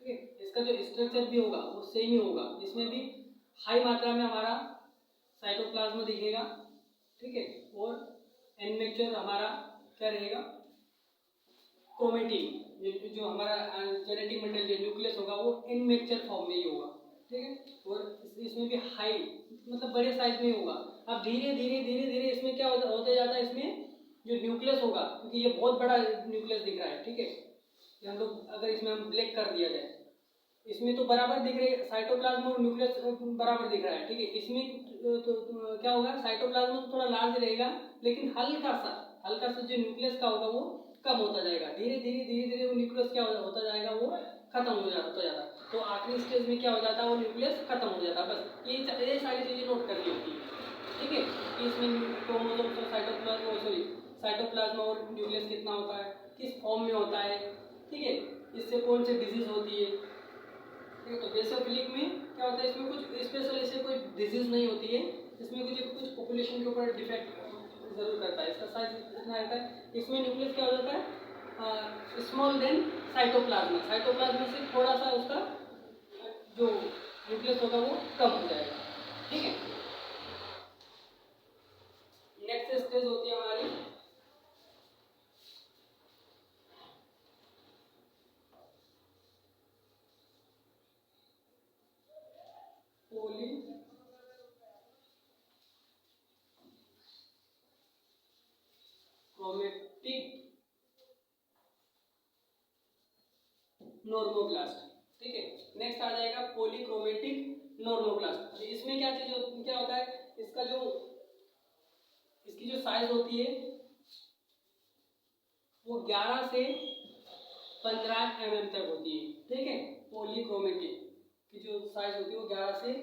ठीक है। इसका जो स्ट्रक्चर भी होगा वो सेम ही होगा, इसमें भी हाई मात्रा में हमारा साइटोप्लाज्म दिखेगा, ठीक है। और एनमेच्योर हमारा क्या रहेगा, क्रोमेटिन, जो हमारा जेनेटिक मटेरियल न्यूक्लियस होगा वो इनमेच्योर फॉर्म में ही होगा, ठीक है। और इसमें भी हाई मतलब बड़े साइज में होगा। अब धीरे धीरे धीरे धीरे इसमें क्या होते जाता है, इसमें जो न्यूक्लियस होगा, क्योंकि ये बहुत बड़ा न्यूक्लियस दिख रहा है, ठीक है। हम लोग अगर इसमें हम ब्लैक कर दिया जाए, इसमें तो बराबर दिख रहे हैं साइटोप्लाज्म और न्यूक्लियस बराबर दिख रहा है, ठीक है। इसमें तो क्या होगा, साइटोप्लाज्म थोड़ा लार्ज रहेगा, लेकिन हल्का सा जो न्यूक्लियस का होगा वो कम होता जाएगा। धीरे धीरे धीरे धीरे वो न्यूक्लियस क्या होता जाएगा, वो खत्म हो जाता। तो आखिरी स्टेज में क्या हो जाता है, वो न्यूक्लियस खत्म हो जाता है। बस ये सारी चीजें नोट करनी होती है, ठीक है। कि इसमें क्रोमोसोम्स और साइटोप्लाज्म और न्यूक्लियस कितना होता है, किस फॉर्म में होता है, ठीक है। इससे कौन सी डिजीज होती है, ठीक है। तो बेसोफिलिक में क्या होता है, इसमें कुछ स्पेशल ऐसे कोई डिजीज नहीं होती है, इसमें कुछ पॉपुलेशन के ऊपर डिफेक्ट जरूर करता है, इसका साइज इतना रहता है। इसमें न्यूक्लियस क्या हो जाता है, स्मॉल देन साइटोप्लाज्म से थोड़ा सा उसका जो न्यूक्लियस होगा वो कम हो जाएगा, ठीक है। नेक्स्ट स्टेज होती है हमारी पोली क्रोमेटिक नॉर्मोप्लास्ट, ठीक है। नेक्स्ट आ जाएगा पॉलीक्रोमेटिक नॉर्मोप्लास्ट। इसमें क्या होता है, इसकी जो साइज होती है वो 11 से 15 mm तक होती है, ठीक है। पॉलीक्रोमेटिक की जो साइज होती है वो 11 से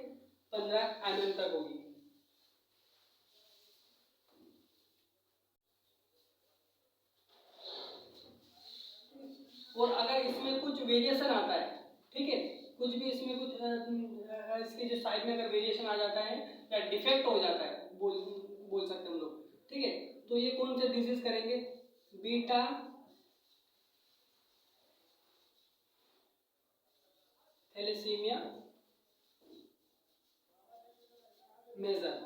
15 mm तक होगी। और अगर इसमें कुछ वेरिएशन आता है, ठीक है, कुछ भी इसमें कुछ इसके जो साइड में अगर वेरिएशन आ जाता है या डिफेक्ट हो जाता है, बोल सकते हैं हम लोग, ठीक है। तो ये कौन से डिजीज करेंगे, बीटा थैलेसीमिया मेजर,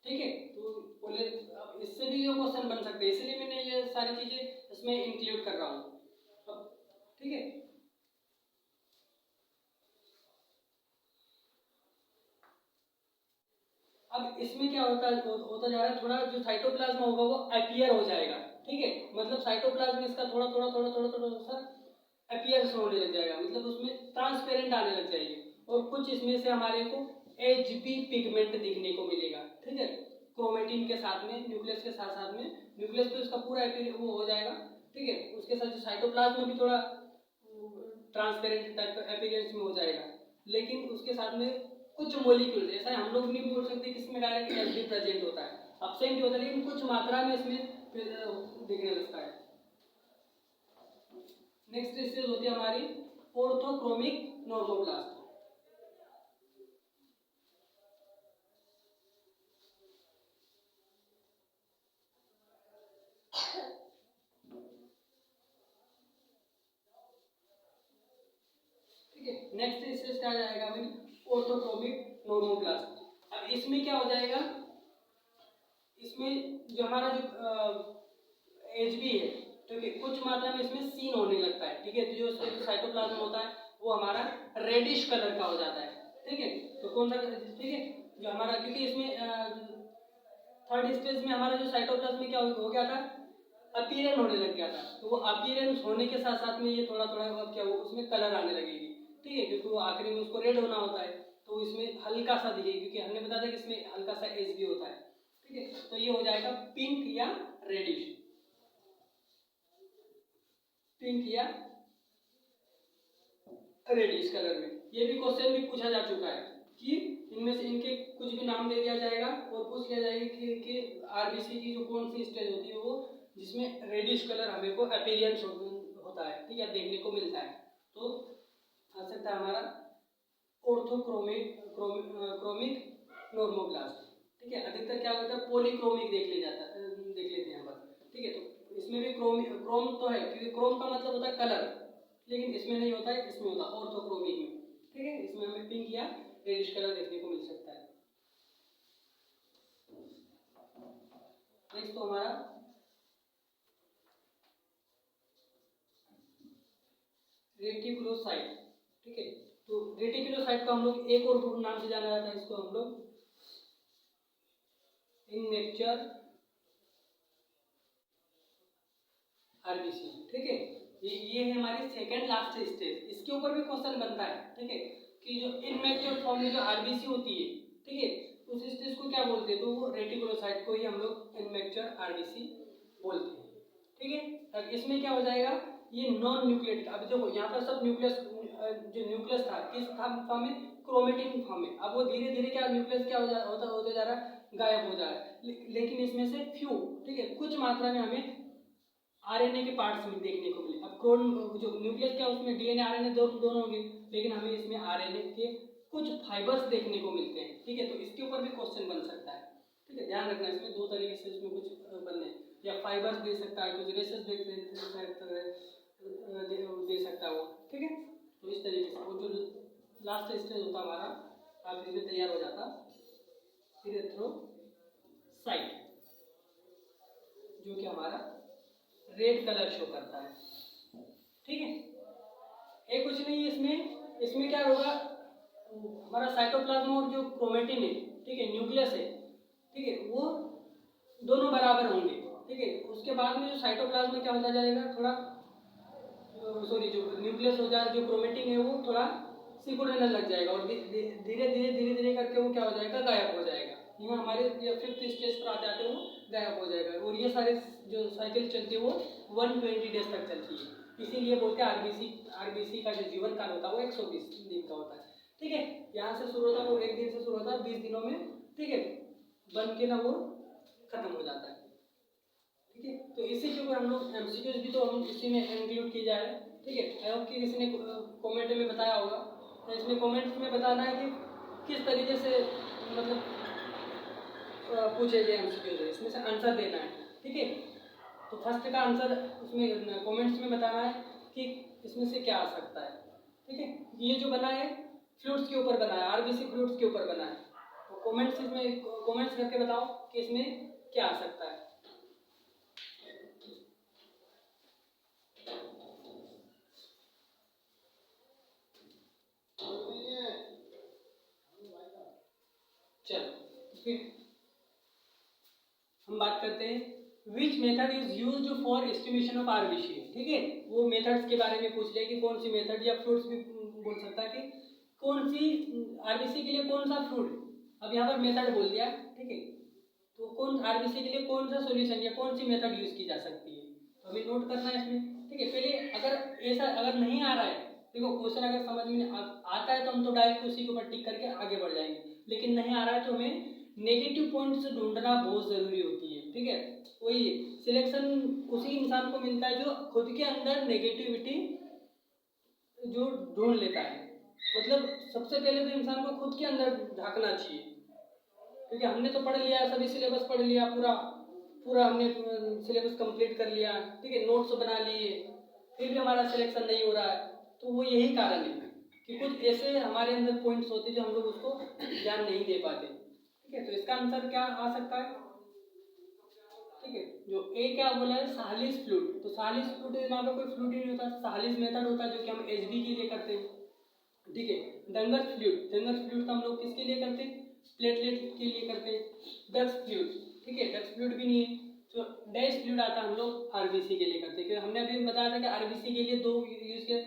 ठीक है। तो बोले इससे भी ये क्वेश्चन बन सकते हैं, इसलिए मैंने ये सारी चीजें इसमें इंक्लूड कर रहा हूँ, ठीक है। अब इसमें क्या होता जा रहा है, थोड़ा जो साइटोप्लाज्म होगा वो अपीयर हो जाएगा, ठीक है। मतलब साइटोप्लाज्म इसका थोड़ा थोड़ा थोड़ा थोड़ा थोड़ा सा अपीयर होने लग जाएगा, मतलब उसमें ट्रांसपेरेंट आने लग जाएगी। और कुछ इसमें से हमारे को एचबी पिगमेंट दिखने को मिलेगा, ठीक है। क्रोमेटिन के साथ में, न्यूक्लियस के साथ साथ में, न्यूक्लियस तो इसका पूरा वो हो जाएगा, ठीक है। उसके साथ जो साइटोप्लाज्म भी थोड़ा ट्रांसपेरेंट टाइप का अपीयरेंस में हो जाएगा, लेकिन उसके साथ में कुछ मॉलिक्यूल, ऐसा हम लोग नहीं बोल सकते कि इसमें डायरेक्ट एचबी प्रेजेंट होता है, एब्सेंट होता है, लेकिन कुछ मात्रा में इसमें दिखने लगता है। नेक्स्ट स्टेज होती है हमारी ऑर्थोक्रोमिक नॉर्मोप्लास्ट। ठीक है, नेक्स्ट स्टेज क्या जाएगा भाई, ऑर्थोक्रोमिक नॉर्मोप्लास्ट। अब इसमें क्या हो जाएगा, इसमें जो हमारा जो एचबी है, ठीक है, कुछ मात्रा में इसमें सीन होने लगता है, ठीक है। तो जो साइटोप्लाज्म होता है वो हमारा रेडिश कलर का हो जाता है, ठीक है। तो कौन सा, ठीक है, जो हमारा, क्योंकि इसमें थर्ड स्टेज में हमारा जो साइटोप्लाज्म में क्या हो गया था, अपीयरेंस होने लग गया था। तो वो अपीयरेंस होने के साथ साथ में ये थोड़ा थोड़ा क्या वो उसमें कलर आने लगेगी, ठीक है, क्योंकि वो आखिरी में उसको रेड होना होता है, तो इसमें हल्का सा दिखेगी, क्योंकि हमने बताया था कि इसमें हल्का सा एच भी होता है, ठीक है। तो ये हो जाएगा पिंक या रेडिश, पिंक या रेडिश कलर में। ये भी क्वेश्चन भी पूछा जा चुका है कि इनमें से इनके कुछ भी नाम दे दिया जाएगा और पूछ लिया जाएगा कि आरबीसी की जो कौन सी स्टेज होती है वो जिसमें रेडिश कलर हमें को अपीयरेंस होता है, ठीक है, देखने को मिलता है। तो आ सकता है हमारा क्रोमिक नॉर्मोप्लास्ट, ठीक है। अधिकतर क्या होता है, पॉलीक्रोमिक देख लेते हैं बस, ठीक है। तो इसमें भी क्रोम तो है, क्योंकि क्रोम का मतलब होता है कलर, लेकिन इसमें नहीं होता है, इसमें होता है ऑर्थोक्रोमिक में। ठीक है, इसमें हमें पिंक या रेडिश कलर देखने को मिल सकता है। नेक्स्ट तो हमारा रेटिकुलोसाइट। ठीक है, तो रेटिकुलोसाइट को हम लोग एक और नाम से जाना जाता है, इसको हम लोग इमेच्योर आरबीसी। ठीक है, ये है हमारी सेकंड लास्ट स्टेज। इसके ऊपर भी क्वेश्चन बनता है। ठीक है, कि जो इनमेच्योर फॉर्म में जो आरबीसी होती है, ठीक है, उस स्टेज को क्या बोलते हैं, तो वो रेटिकुलोसाइट को ही हम लोग इनमेच्योर आरबीसी बोलते हैं। ठीक है, अब इसमें क्या हो जाएगा, ये नॉन न्यूक्लियेटेड। अब देखो यहाँ पर सब न्यूक्लियस, जो न्यूक्लियस था किस फॉर्म में, क्रोमेटिन फॉर्म में। अब वो धीरे धीरे क्या न्यूक्लियस क्या होता जा रहा है, गायब हो जा रहा है। लेकिन इसमें से फ्यू, ठीक है, कुछ मात्रा में हमें आरएनए के पार्ट्स में देखने को मिले। अब क्रोन जो न्यूक्लियस क्या उसमें डीएनए आरएनए दोनों होंगे, लेकिन हमें इसमें आरएनए के कुछ फाइबर्स देखने को मिलते हैं। ठीक है, तो इसके ऊपर भी क्वेश्चन बन सकता है। ठीक है, ध्यान रखना, इसमें दो तरीके से इसमें कुछ बनने, या फाइबर्स दे सकता है, कुछ रेसेस दे सकता है वो। ठीक है, तो इस तरीके से वो जो लास्ट स्टेज होता हमारा आखिरी में तैयार हो जाता इरेथ्रोसाइट, जो कि हमारा रेड कलर शो करता है। ठीक है, एक कुछ नहीं है इसमें क्या होगा, हमारा साइटोप्लाज्म और जो क्रोमेटिन है, ठीक है, न्यूक्लियस है, ठीक है, वो दोनों बराबर होंगे। ठीक है, उसके बाद में जो साइटोप्लाज्म में क्या होता जाएगा, थोड़ा सॉरी जो न्यूक्लियस हो जाए, जो क्रोमेटिन है वो थोड़ा सिकुड़ने लग जाएगा, और धीरे धीरे करके वो क्या हो जाएगा, गायब हो जाएगा। यहाँ हमारे ये 5th स्टेज पर आ जाते हैं, वो गायब हो जाएगा। और ये सारे जो साइकिल चलती है वो 120 डेज तक चलती है। इसीलिए बोलते हैं आरबीसी का जो जीवन काल होता है वो 120 दिन का होता है। ठीक है, यहाँ से शुरू होता है वो 1 दिन से शुरू होता है, 20 दिनों में, ठीक है, बन के ना वो खत्म हो जाता है। ठीक है, तो इसी के ऊपर हम लोग एमसीक्यूज भी तो हम इसी में इंक्लूड किए जा रहे हैं। ठीक है, आई होप कि किसी ने कमेंट में बताया होगा, तो इसमें कमेंट में बताना है कि किस तरीके से मतलब पूछे गए एमसीक्यूज है, इसमें से आंसर देना है। ठीक है, तो फर्स्ट का आंसर उसमें कमेंट्स में बताना है कि इसमें से क्या आ सकता है। ठीक है, ये जो बना है फ्लूइड्स के ऊपर बना है, आरबीसी फ्लूइड्स के ऊपर बना है, तो कमेंट्स करके बताओ कि इसमें क्या आ सकता है। चलो फिर हम बात करते हैं which method is used for estimation of RBC. ठीक है, वो मेथड्स के बारे में पूछ लिया कि कौन सी मेथड, या फ्लूइड्स भी बोल सकता है कि कौन सी आरबीसी के लिए कौन सा फ्लूइड। अब यहाँ पर मेथड बोल दिया। ठीक है, तो कौन आरबीसी के लिए कौन सा सॉल्यूशन या कौन सी मेथड यूज की जा सकती है, तो हमें नोट करना है इसमें। ठीक है, पहले अगर नहीं आ रहा है, देखो क्वेश्चन अगर समझ में आता है तो हम तो डायरेक्ट उसी के ऊपर टिक करके आगे बढ़ जाएंगे, लेकिन नहीं आ रहा है तो हमें नेगेटिव पॉइंट्स ढूंढना बहुत जरूरी होती है। ठीक है, वही सिलेक्शन उसी इंसान को मिलता है जो खुद के अंदर नेगेटिविटी जो ढूंढ लेता है। मतलब सबसे पहले तो इंसान को खुद के अंदर झांकना चाहिए, क्योंकि हमने तो पढ़ लिया, सभी सिलेबस पढ़ लिया, पूरा हमने सिलेबस कंप्लीट कर लिया। ठीक है, नोट्स बना लिए, फिर भी हमारा सिलेक्शन नहीं हो रहा है, तो वो यही कारण है कि कुछ ऐसे हमारे अंदर पॉइंट्स होते हैं जो हम लोग उसको ध्यान नहीं दे पाते। ठीक है, तो इसका आंसर क्या आ सकता है। ठीक है, जो ए क्या बोला है, साहलिस फ्लूइड, तो साहलिस फ्लूइड यहाँ पे कोई फ्लूइड ही नहीं होता, साहलिस मेथड होता है जो कि हम एचबी के लिए करते हैं। ठीक है, डंगर फ्लूइड का हम लोग किसके लिए करते हैं, प्लेटलेट के लिए करते हैं। डक्स फ्लूइड, ठीक है, डक्स फ्लूइड भी नहीं है, तो डैश फ्लूइड आता है हम लोग आरबीसी के लिए करते हैं, क्योंकि हमने अभी बताया था कि आरबीसी के लिए दो यूज के,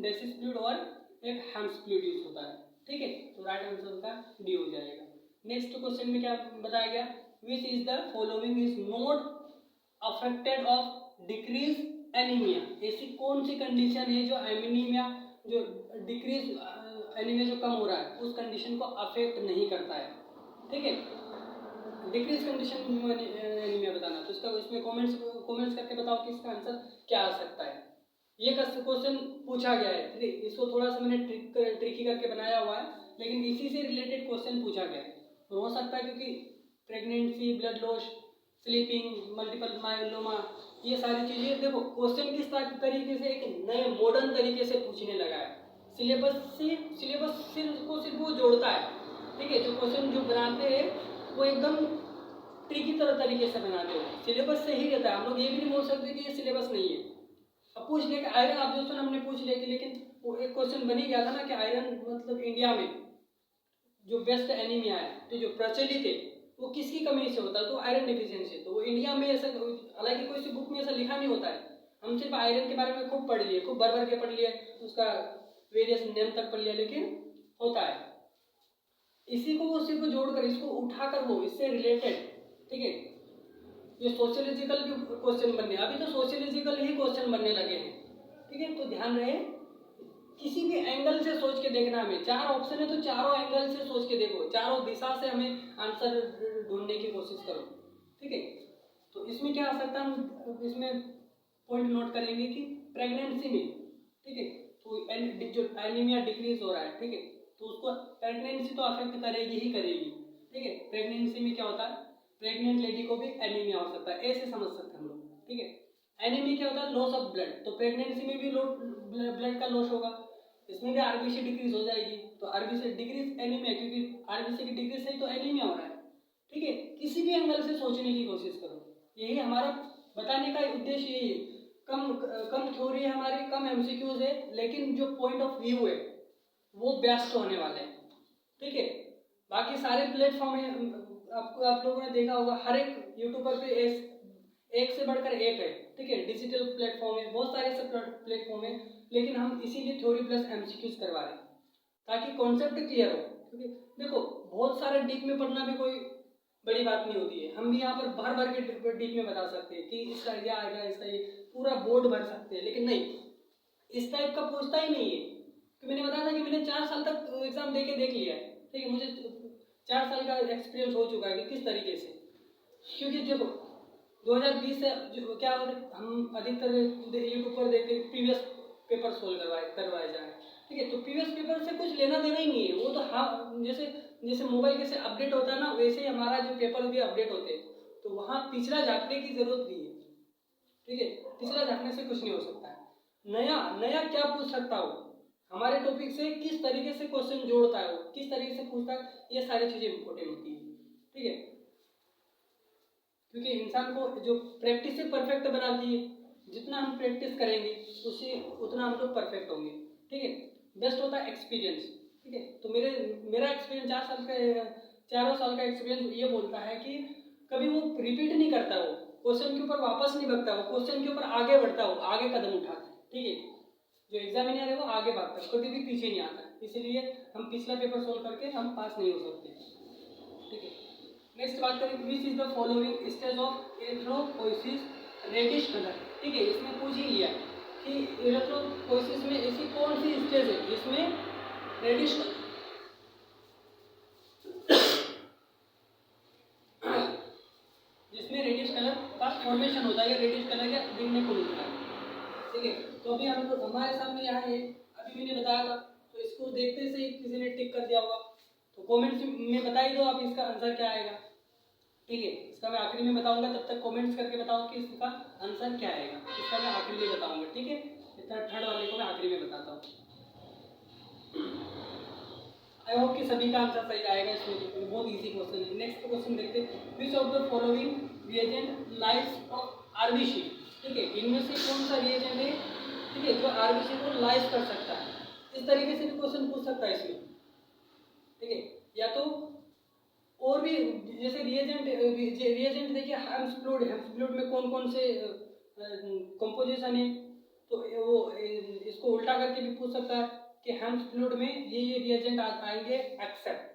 डैशिस फ्लूइड और एक हेम्स फ्लूइड यूज होता है। ठीक है, तो राइट आंसर का डी हो जाएगा। नेक्स्ट क्वेश्चन में क्या बताया गया, विच is the following is not affected of decrease anaemia. ऐसी कौन सी कंडीशन है जो एनीमिया, जो डिक्रीज एनीमिया जो कम हो रहा है उस कंडीशन को अफेक्ट नहीं करता है। ठीक है, डिक्रीज कंडीशन एनीमिया बताना, तो इसका इसमें कमेंट्स करके बताओ कि इसका आंसर क्या आ सकता है। ये क्वेश्चन पूछा गया है। ठीक है, इसको थोड़ा सा मैंने ट्रिकी करके बनाया हुआ है, लेकिन इसी से रिलेटेड क्वेश्चन पूछा गया है। हो सकता है क्योंकि pregnancy, blood loss, sleeping, multiple myeloma, ये सारी चीज़ें देखो क्वेश्चन किस तरीके से एक नए मॉडर्न तरीके से पूछने लगा है। सिलेबस सिर्फ वो जोड़ता है, ठीक है। जो क्वेश्चन जो बनाते हैं वो एकदम ट्रिकी तरह तरीके से बनाते हो, सिलेबस से ही रहता है। हम लोग ये भी नहीं बोल सकते कि ये सिलेबस नहीं है। अब पूछ ले आयरन ऑब्जर्वेशन हमने पूछ लिया कि, लेकिन वो एक क्वेश्चन बन ही गया था ना कि आयरन मतलब इंडिया में जो बेस्ट एनीमिया है, तो जो प्रचलित है वो किसकी कमी से होता है, तो आयरन डिफिशियंसी। तो वो इंडिया में ऐसा, हालांकि कोई सी बुक में ऐसा लिखा नहीं होता है, हम सिर्फ आयरन के बारे में खूब पढ़ लिए, खूब भर के पढ़ लिए, उसका वेरियस नेम तक पढ़ लिया, लेकिन होता है। इसी को वो सिर्फ जोड़कर, इसको उठाकर वो इससे रिलेटेड, ठीक है, ये सोशियोलॉजिकल क्वेश्चन बनने, अभी तो सोशियोलॉजिकल ही क्वेश्चन बनने लगे हैं, ठीक है। तो ध्यान रहे, किसी भी एंगल से सोच के देखना, हमें 4 ऑप्शन है तो चारों एंगल से सोच के देखो, चारों दिशा से हमें आंसर ढूंढने की कोशिश करो, ठीक है। तो इसमें क्या आ सकता है, हम इसमें पॉइंट नोट करेंगे कि प्रेगनेंसी में, ठीक है, तो जो एनीमिया डिक्रीज हो रहा है, ठीक है, तो उसको प्रेगनेंसी तो अफेक्ट करेगी ही करेगी, ठीक है। प्रेगनेंसी में क्या होता है, प्रेग्नेंट लेडी को भी एनीमिया हो सकता है, ऐसे समझ सकते हैं हम लोग, ठीक है। एनीमिया क्या होता है, लॉस ऑफ ब्लड, तो प्रेगनेंसी में भी ब्लड का लॉस होगा, इसमें भी आरबीसी डिक्रीज हो जाएगी, तो आरबीसी डिक्रीज एनीमिया, क्योंकि आरबीसी की डिक्रीज से तो एनीमिया हो रहा है, ठीक है। किसी भी एंगल से सोचने की कोशिश करो, यही हमारा बताने का उद्देश्य यही है। कम थ्योरी है हमारी, कम एमसीक्यूज है, लेकिन जो पॉइंट ऑफ व्यू है वो बेस्ट होने वाले हैं, ठीक है। बाकी सारे प्लेटफॉर्म है, आप लोगों ने देखा होगा, हर एक यूट्यूबर पे एक से बढ़कर एक है, ठीक है। डिजिटल प्लेटफॉर्म है, बहुत सारे ऐसे प्लेटफॉर्म है, लेकिन हम इसीलिए थ्योरी प्लस एमसीक्यूज करवा रहे हैं ताकि कॉन्सेप्ट क्लियर हो। क्योंकि देखो बहुत सारे डीप में पढ़ना भी कोई बड़ी बात नहीं होती है, हम भी यहाँ पर भर के डीप में बता सकते हैं कि इसका ये आएगा, इसका ये पूरा बोर्ड भर सकते हैं, लेकिन नहीं, इस टाइप का पूछता ही नहीं है। कि मैंने बताया था कि मैंने 4 साल तक एग्जाम दे के देख लिया है, ठीक है, मुझे 4 साल का एक्सपीरियंस हो चुका है कि किस तरीके से, क्योंकि जब 2020 से क्या होता, हम अधिकतर यूट्यूब पर देख के प्रीवियस पेपर सोल्व करवाए जा रहे हैं, ठीक है। तो प्रीवियस पेपर से कुछ लेना देना ही नहीं है, वो तो हाँ, जैसे मोबाइल कैसे अपडेट होता है ना, वैसे ही हमारा जो पेपर भी अपडेट होते हैं, तो वहाँ पिछला झांकने की जरूरत नहीं है, ठीक है। पिछला झांकने से कुछ नहीं हो सकता है, नया नया क्या पूछ सकता हो, हमारे टॉपिक से किस तरीके से क्वेश्चन जोड़ता है, वो किस तरीके से पूछता है, ये सारी चीजें इंपॉर्टेंट होती है, ठीक है। क्योंकि इंसान को जो प्रैक्टिस से परफेक्ट बनाती है, जितना हम प्रैक्टिस करेंगे उससे उतना हम लोग परफेक्ट होंगे, ठीक है। बेस्ट होता है एक्सपीरियंस, ठीक है। तो मेरा एक्सपीरियंस 4 साल का एक्सपीरियंस ये बोलता है कि कभी वो रिपीट नहीं करता, वो क्वेश्चन के ऊपर वापस नहीं भागता, वो क्वेश्चन के ऊपर आगे बढ़ता, वो आगे कदम उठाता है, ठीक है। जो एग्जामिनर है वो आगे भागता है, कभी भी पीछे नहीं आता, इसलिए हम पिछला पेपर सोल्व करके हम पास नहीं हो सकते, ठीक है। नेक्स्ट बात करें, which is the following stage of erythropoiesis reddish colour, ठीक है। इसमें पूछ ही लिया कि एरिथ्रोपोइसिस में ऐसी कौन सी स्टेज है जिसमें रेडिश कलर का फॉर्मेशन होता है, या रेडिश कलर या दिखने को मिलता है, ठीक है। तो अभी हम लोग हमारे सामने यहाँ है, अभी मैंने बताया था, तो इसको देखते से किसी ने टिक कर दिया होगा, तो कमेंट्स में बता ही दो आप इसका आंसर क्या आएगा, ठीक है। इसका मैं आखिरी में बताऊंगा, तब तक कमेंट्स करके बताओ कि इसका आंसर क्या आएगा, इसका मैं आखिरी में बताऊंगा, ठीक है। थर्ड वाले को मैं आखिरी में बताता हूँ। आई होप कि सभी का आंसर सही आएगा, इसमें बहुत इजी क्वेश्चन है। नेक्स्ट क्वेश्चन देखते हैं, which of the following reagent lyse of RBC, ठीक है। इनमें से कौन सा रिएजेंट है, ठीक है, जो आरबीसी को लाइस कर सकता है, इस तरीके से भी क्वेश्चन पूछ सकता है इसमें, ठीक है। या तो और भी जैसे रिएजेंट देखिए, हेम्स फ्लूइड में कौन कौन से कंपोजिशन है, तो वो इसको उल्टा करके भी पूछ सकता है कि हेम्स फ्लूइड में ये रिएजेंट आएंगे एक्सेप्ट,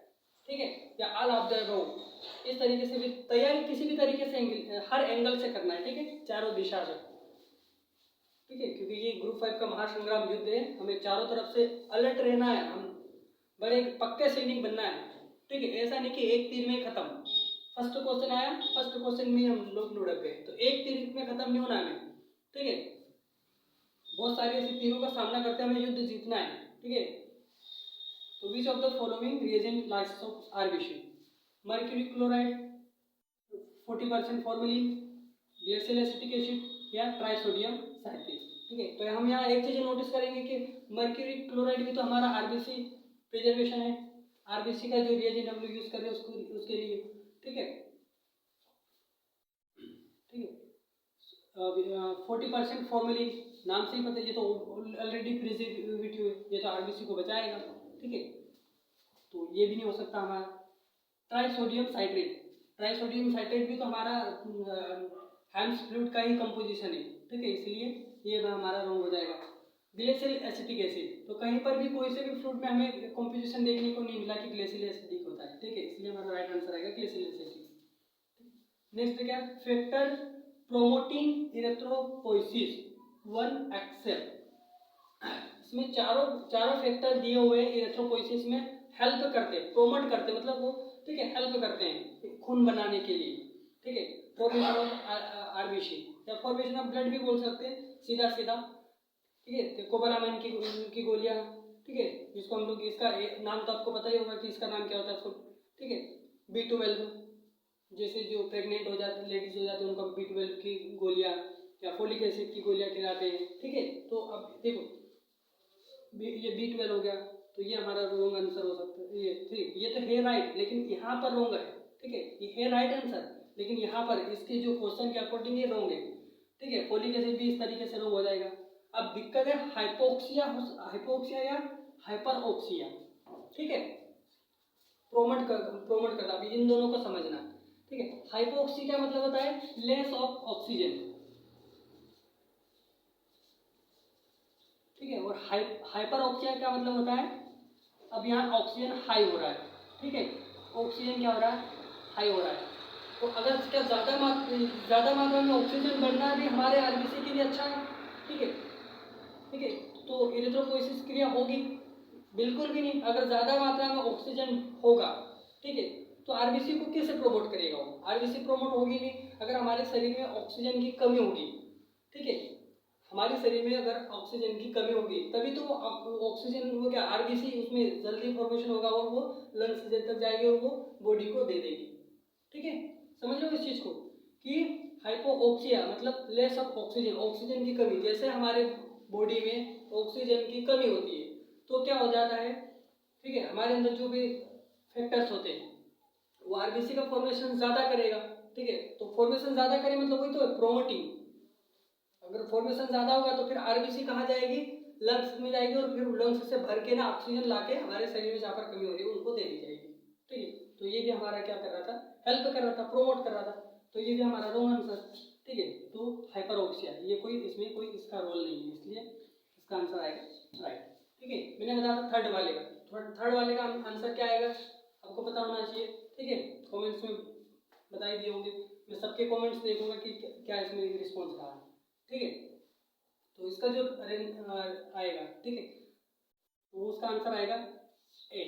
ठीक है, या ऑल ऑफ द अबव। इस तरीके से भी तैयारी किसी भी तरीके से हर एंगल से करना है, ठीक है, चारों दिशा से, ठीक है। क्योंकि ये ग्रुप 5 का महासंग्राम युद्ध है, हमें चारों तरफ से अलर्ट रहना है, हम बड़े पक्के सैनिक बनना है, ठीक है। ऐसा नहीं कि एक तीर में खत्म, फर्स्ट क्वेश्चन आया, फर्स्ट क्वेश्चन में हम लोग लुढ़क गए, तो एक तीर में खत्म नहीं होना हमें, ठीक है। बहुत सारी ऐसी तीरों का सामना करते हमें युद्ध जीतना है, ठीक है। तो which of the following reagent lyse of RBC, mercury chloride, 40% formalin, glacial acetic acid या ट्राइसोडियम साइट्रेट। ठीक है, तो हम यहाँ एक चीज नोटिस करेंगे कि मर्क्यूरी क्लोराइड भी तो हमारा आरबीसी प्रिजर्वेशन है, आरबीसी का जो रिएजेंट हम लोग यूज कर रहे हैं उसके लिए। ठीक है, ठीक है, 40% फॉर्मेलिन, नाम से ही पता है ये तो ऑलरेडी प्रिजर्वेटिव है, ये तो आरबीसी को बचाएगा। ठीक है, तो ये भी नहीं हो सकता हमारा। ट्राइसोडियम साइट्रेट, ट्राइसोडियम साइट्रेट भी तो हमारा हैम्स फ्लूइड का ही कंपोजिशन है। ठीक है, इसलिए ये हमारा रॉन्ग हो जाएगा। ग्लेशियल एसिटिक एसिड, तो कहीं पर भी कोई से भी फ्लूइड में हमें कंपोजिशन देखने को नहीं मिला कि ग्लेशियल एसिटिक होता है। ठीक है, इसलिए हमारा राइट आंसर आएगा ग्लेशियल एसिटिक। नेक्स्ट क्या, फैक्टर प्रोमोटिंग इरेथ्रोपोइसिस 1 एक्सेप्ट। इसमें चारों फैक्टर दिए हुए इरेथ्रोपोइसिस में हेल्प करते हैं, प्रोमोट करते हैं, मतलब वो ठीक है हेल्प करते हैं खून बनाने के लिए। ठीक है, फॉर्मेशन ऑफ आरबीसी या फॉर्मेशन ऑफ ब्लड भी बोल सकते हैं सीधा सीधा। ठीक है, तो कोबालामाइन की गोलियां, ठीक है, जिसको हम लोग, इसका नाम तो आपको पता ही होगा कि इसका नाम क्या होता है उसको। ठीक है, B12, जैसे जो प्रेग्नेंट हो जाते लेडीज हो जाते हैं उनको B12 की गोलियां या फोलिक एसिड की गोलियां खिलाते हैं। ठीक है, तो अब देखो ये B12 हो गया, तो ये हमारा रॉन्ग आंसर हो सकता है। ये ठीक, ये तो है राइट, लेकिन यहाँ पर रॉन्ग है। ठीक है, ये है राइट आंसर, लेकिन यहाँ पर इसके जो क्वेश्चन के अकॉर्डिंग ये रॉन्ग है। ठीक है, फोलिक एसिड भी इस तरीके से रॉन्ग हो जाएगा। अब दिक्कत है हाइपोक्सिया या हाइपरऑक्सिया। ठीक है, प्रोमोट करना, अभी इन दोनों को समझना। ठीक है, हाइपोक्सी क्या मतलब होता है, लेस ऑफ ऑक्सीजन। ठीक है, और हाइपर ऑक्सीजन क्या मतलब होता है, अब यहाँ ऑक्सीजन हाई हो रहा है। ठीक है, ऑक्सीजन क्या हो रहा है, हाई हो रहा है। तो अगर क्या ज़्यादा मात्रा में ऑक्सीजन बढ़ना भी हमारे आरबीसी के लिए अच्छा है। ठीक है, ठीक है, तो इरिथ्रोपोइसिस क्रिया होगी, बिल्कुल भी नहीं। अगर ज़्यादा मात्रा में ऑक्सीजन होगा, ठीक है, तो आरबीसी को कैसे प्रमोट करेगा वो, आरबीसी प्रमोट होगी नहीं। अगर हमारे शरीर में ऑक्सीजन की कमी होगी, ठीक है, हमारे शरीर में अगर ऑक्सीजन की कमी होगी तभी तो ऑक्सीजन वो क्या आरबीसी उसमें जल्दी फॉर्मेशन होगा और वो लंग्स तक जाएगी और वो बॉडी को दे देगी। ठीक है, समझ लो इस चीज को कि हाइपोऑक्सिया मतलब लेस ऑफ ऑक्सीजन, ऑक्सीजन की कमी। जैसे हमारे बॉडी में ऑक्सीजन की कमी होती है तो क्या हो जाता है, ठीक है, हमारे अंदर जो भी फैक्टर्स होते हैं वो आरबीसी का फॉर्मेशन ज्यादा करेगा। ठीक है, तो फॉर्मेशन ज्यादा करे मतलब वही तो प्रोमोटिंग। अगर फॉर्मेशन ज्यादा होगा तो फिर आरबीसी कहाँ जाएगी, लंग्स में जाएगी और फिर लंग्स से भर के ना ऑक्सीजन लाके हमारे शरीर में जहाँ पर कमी हो रही है उनको दे दी जाएगी। ठीक है, तो ये भी हमारा क्या कर रहा था, हेल्प कर रहा था, प्रोमोट कर रहा था। तो ये भी हमारा रॉन्ग आंसर। ठीक है, तो हाइपरऑक्सिया ये कोई इसमें कोई इसका रोल नहीं है, इसलिए इसका आंसर आएगा राइट। ठीक है, मैंने बताया था थर्ड वाले का, थर्ड वाले का आंसर क्या आएगा आपको पता होना चाहिए। ठीक है, कमेंट्स में बता ही दिए होंगे, मैं सबके कमेंट्स देखूंगा कि क्या इसमें रिस्पॉन्स रहा है। ठीक है, तो इसका जो आएगा, ठीक है, तो उसका आंसर आएगा ए।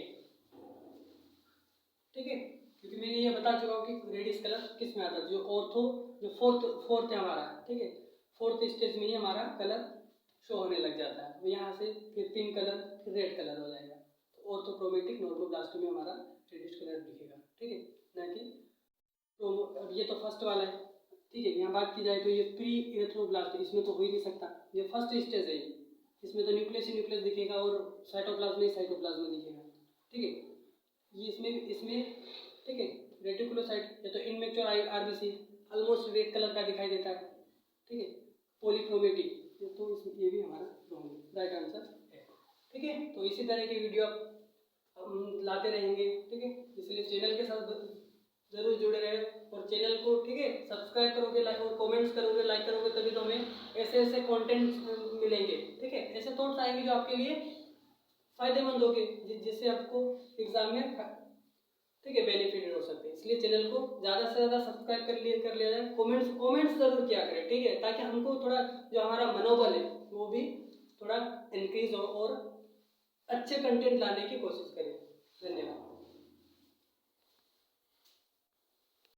ठीक है, क्योंकि मैंने ये बता चुका हूँ कि रेडिस कलर किस में आता है, जो ऑर्थो जो फोर्थ है हमारा। ठीक है, फोर्थ स्टेज में ही हमारा कलर शो होने लग जाता है, यहाँ से फिर पिंक कलर फिर रेड कलर हो जाएगा। तो ऑर्थोक्रोमेटिक नॉर्मोब्लास्ट में हमारा रेडिश कलर दिखेगा। ठीक है, ना कि अब ये तो फर्स्ट वाला है। ठीक है, यहाँ बात की जाए तो ये प्री इरेथ्रोब्लास्ट, इसमें तो हो ही नहीं सकता, ये फर्स्ट स्टेज है, इसमें तो न्यूक्लियस ही न्यूक्लियस दिखेगा और साइटोप्लाज्म ही साइटोप्लाज्म दिखेगा। ठीक है, ये इसमें ठीक है, रेटिकुलोसाइट या तो immature RBC almost red colour का दिखाई देता है। ठीक है, पॉलीक्रोमेटिक, तो ये भी हमारा राइट आंसर है। ठीक है, तो इसी तरह की वीडियो हम लाते रहेंगे। ठीक है, इसलिए चैनल के साथ जरूर जुड़े रहे और चैनल को ठीक है सब्सक्राइब करोगे, लाइक और कमेंट्स करोगे, लाइक करोगे, तभी तो हमें ऐसे कंटेंट मिलेंगे। ठीक है, ऐसे थॉट्स आएंगे जो आपके लिए फायदेमंद होंगे, जिससे आपको एग्जाम में ठीक है बेनिफिट हो सकते हैं। इसलिए चैनल को ज़्यादा से ज़्यादा सब्सक्राइब कर लिया जाए, कमेंट्स जरूर किया करें। ठीक है, ताकि हमको थोड़ा जो हमारा मनोबल है वो भी थोड़ा इंक्रीज हो और अच्छे कंटेंट लाने की कोशिश करें। धन्यवाद।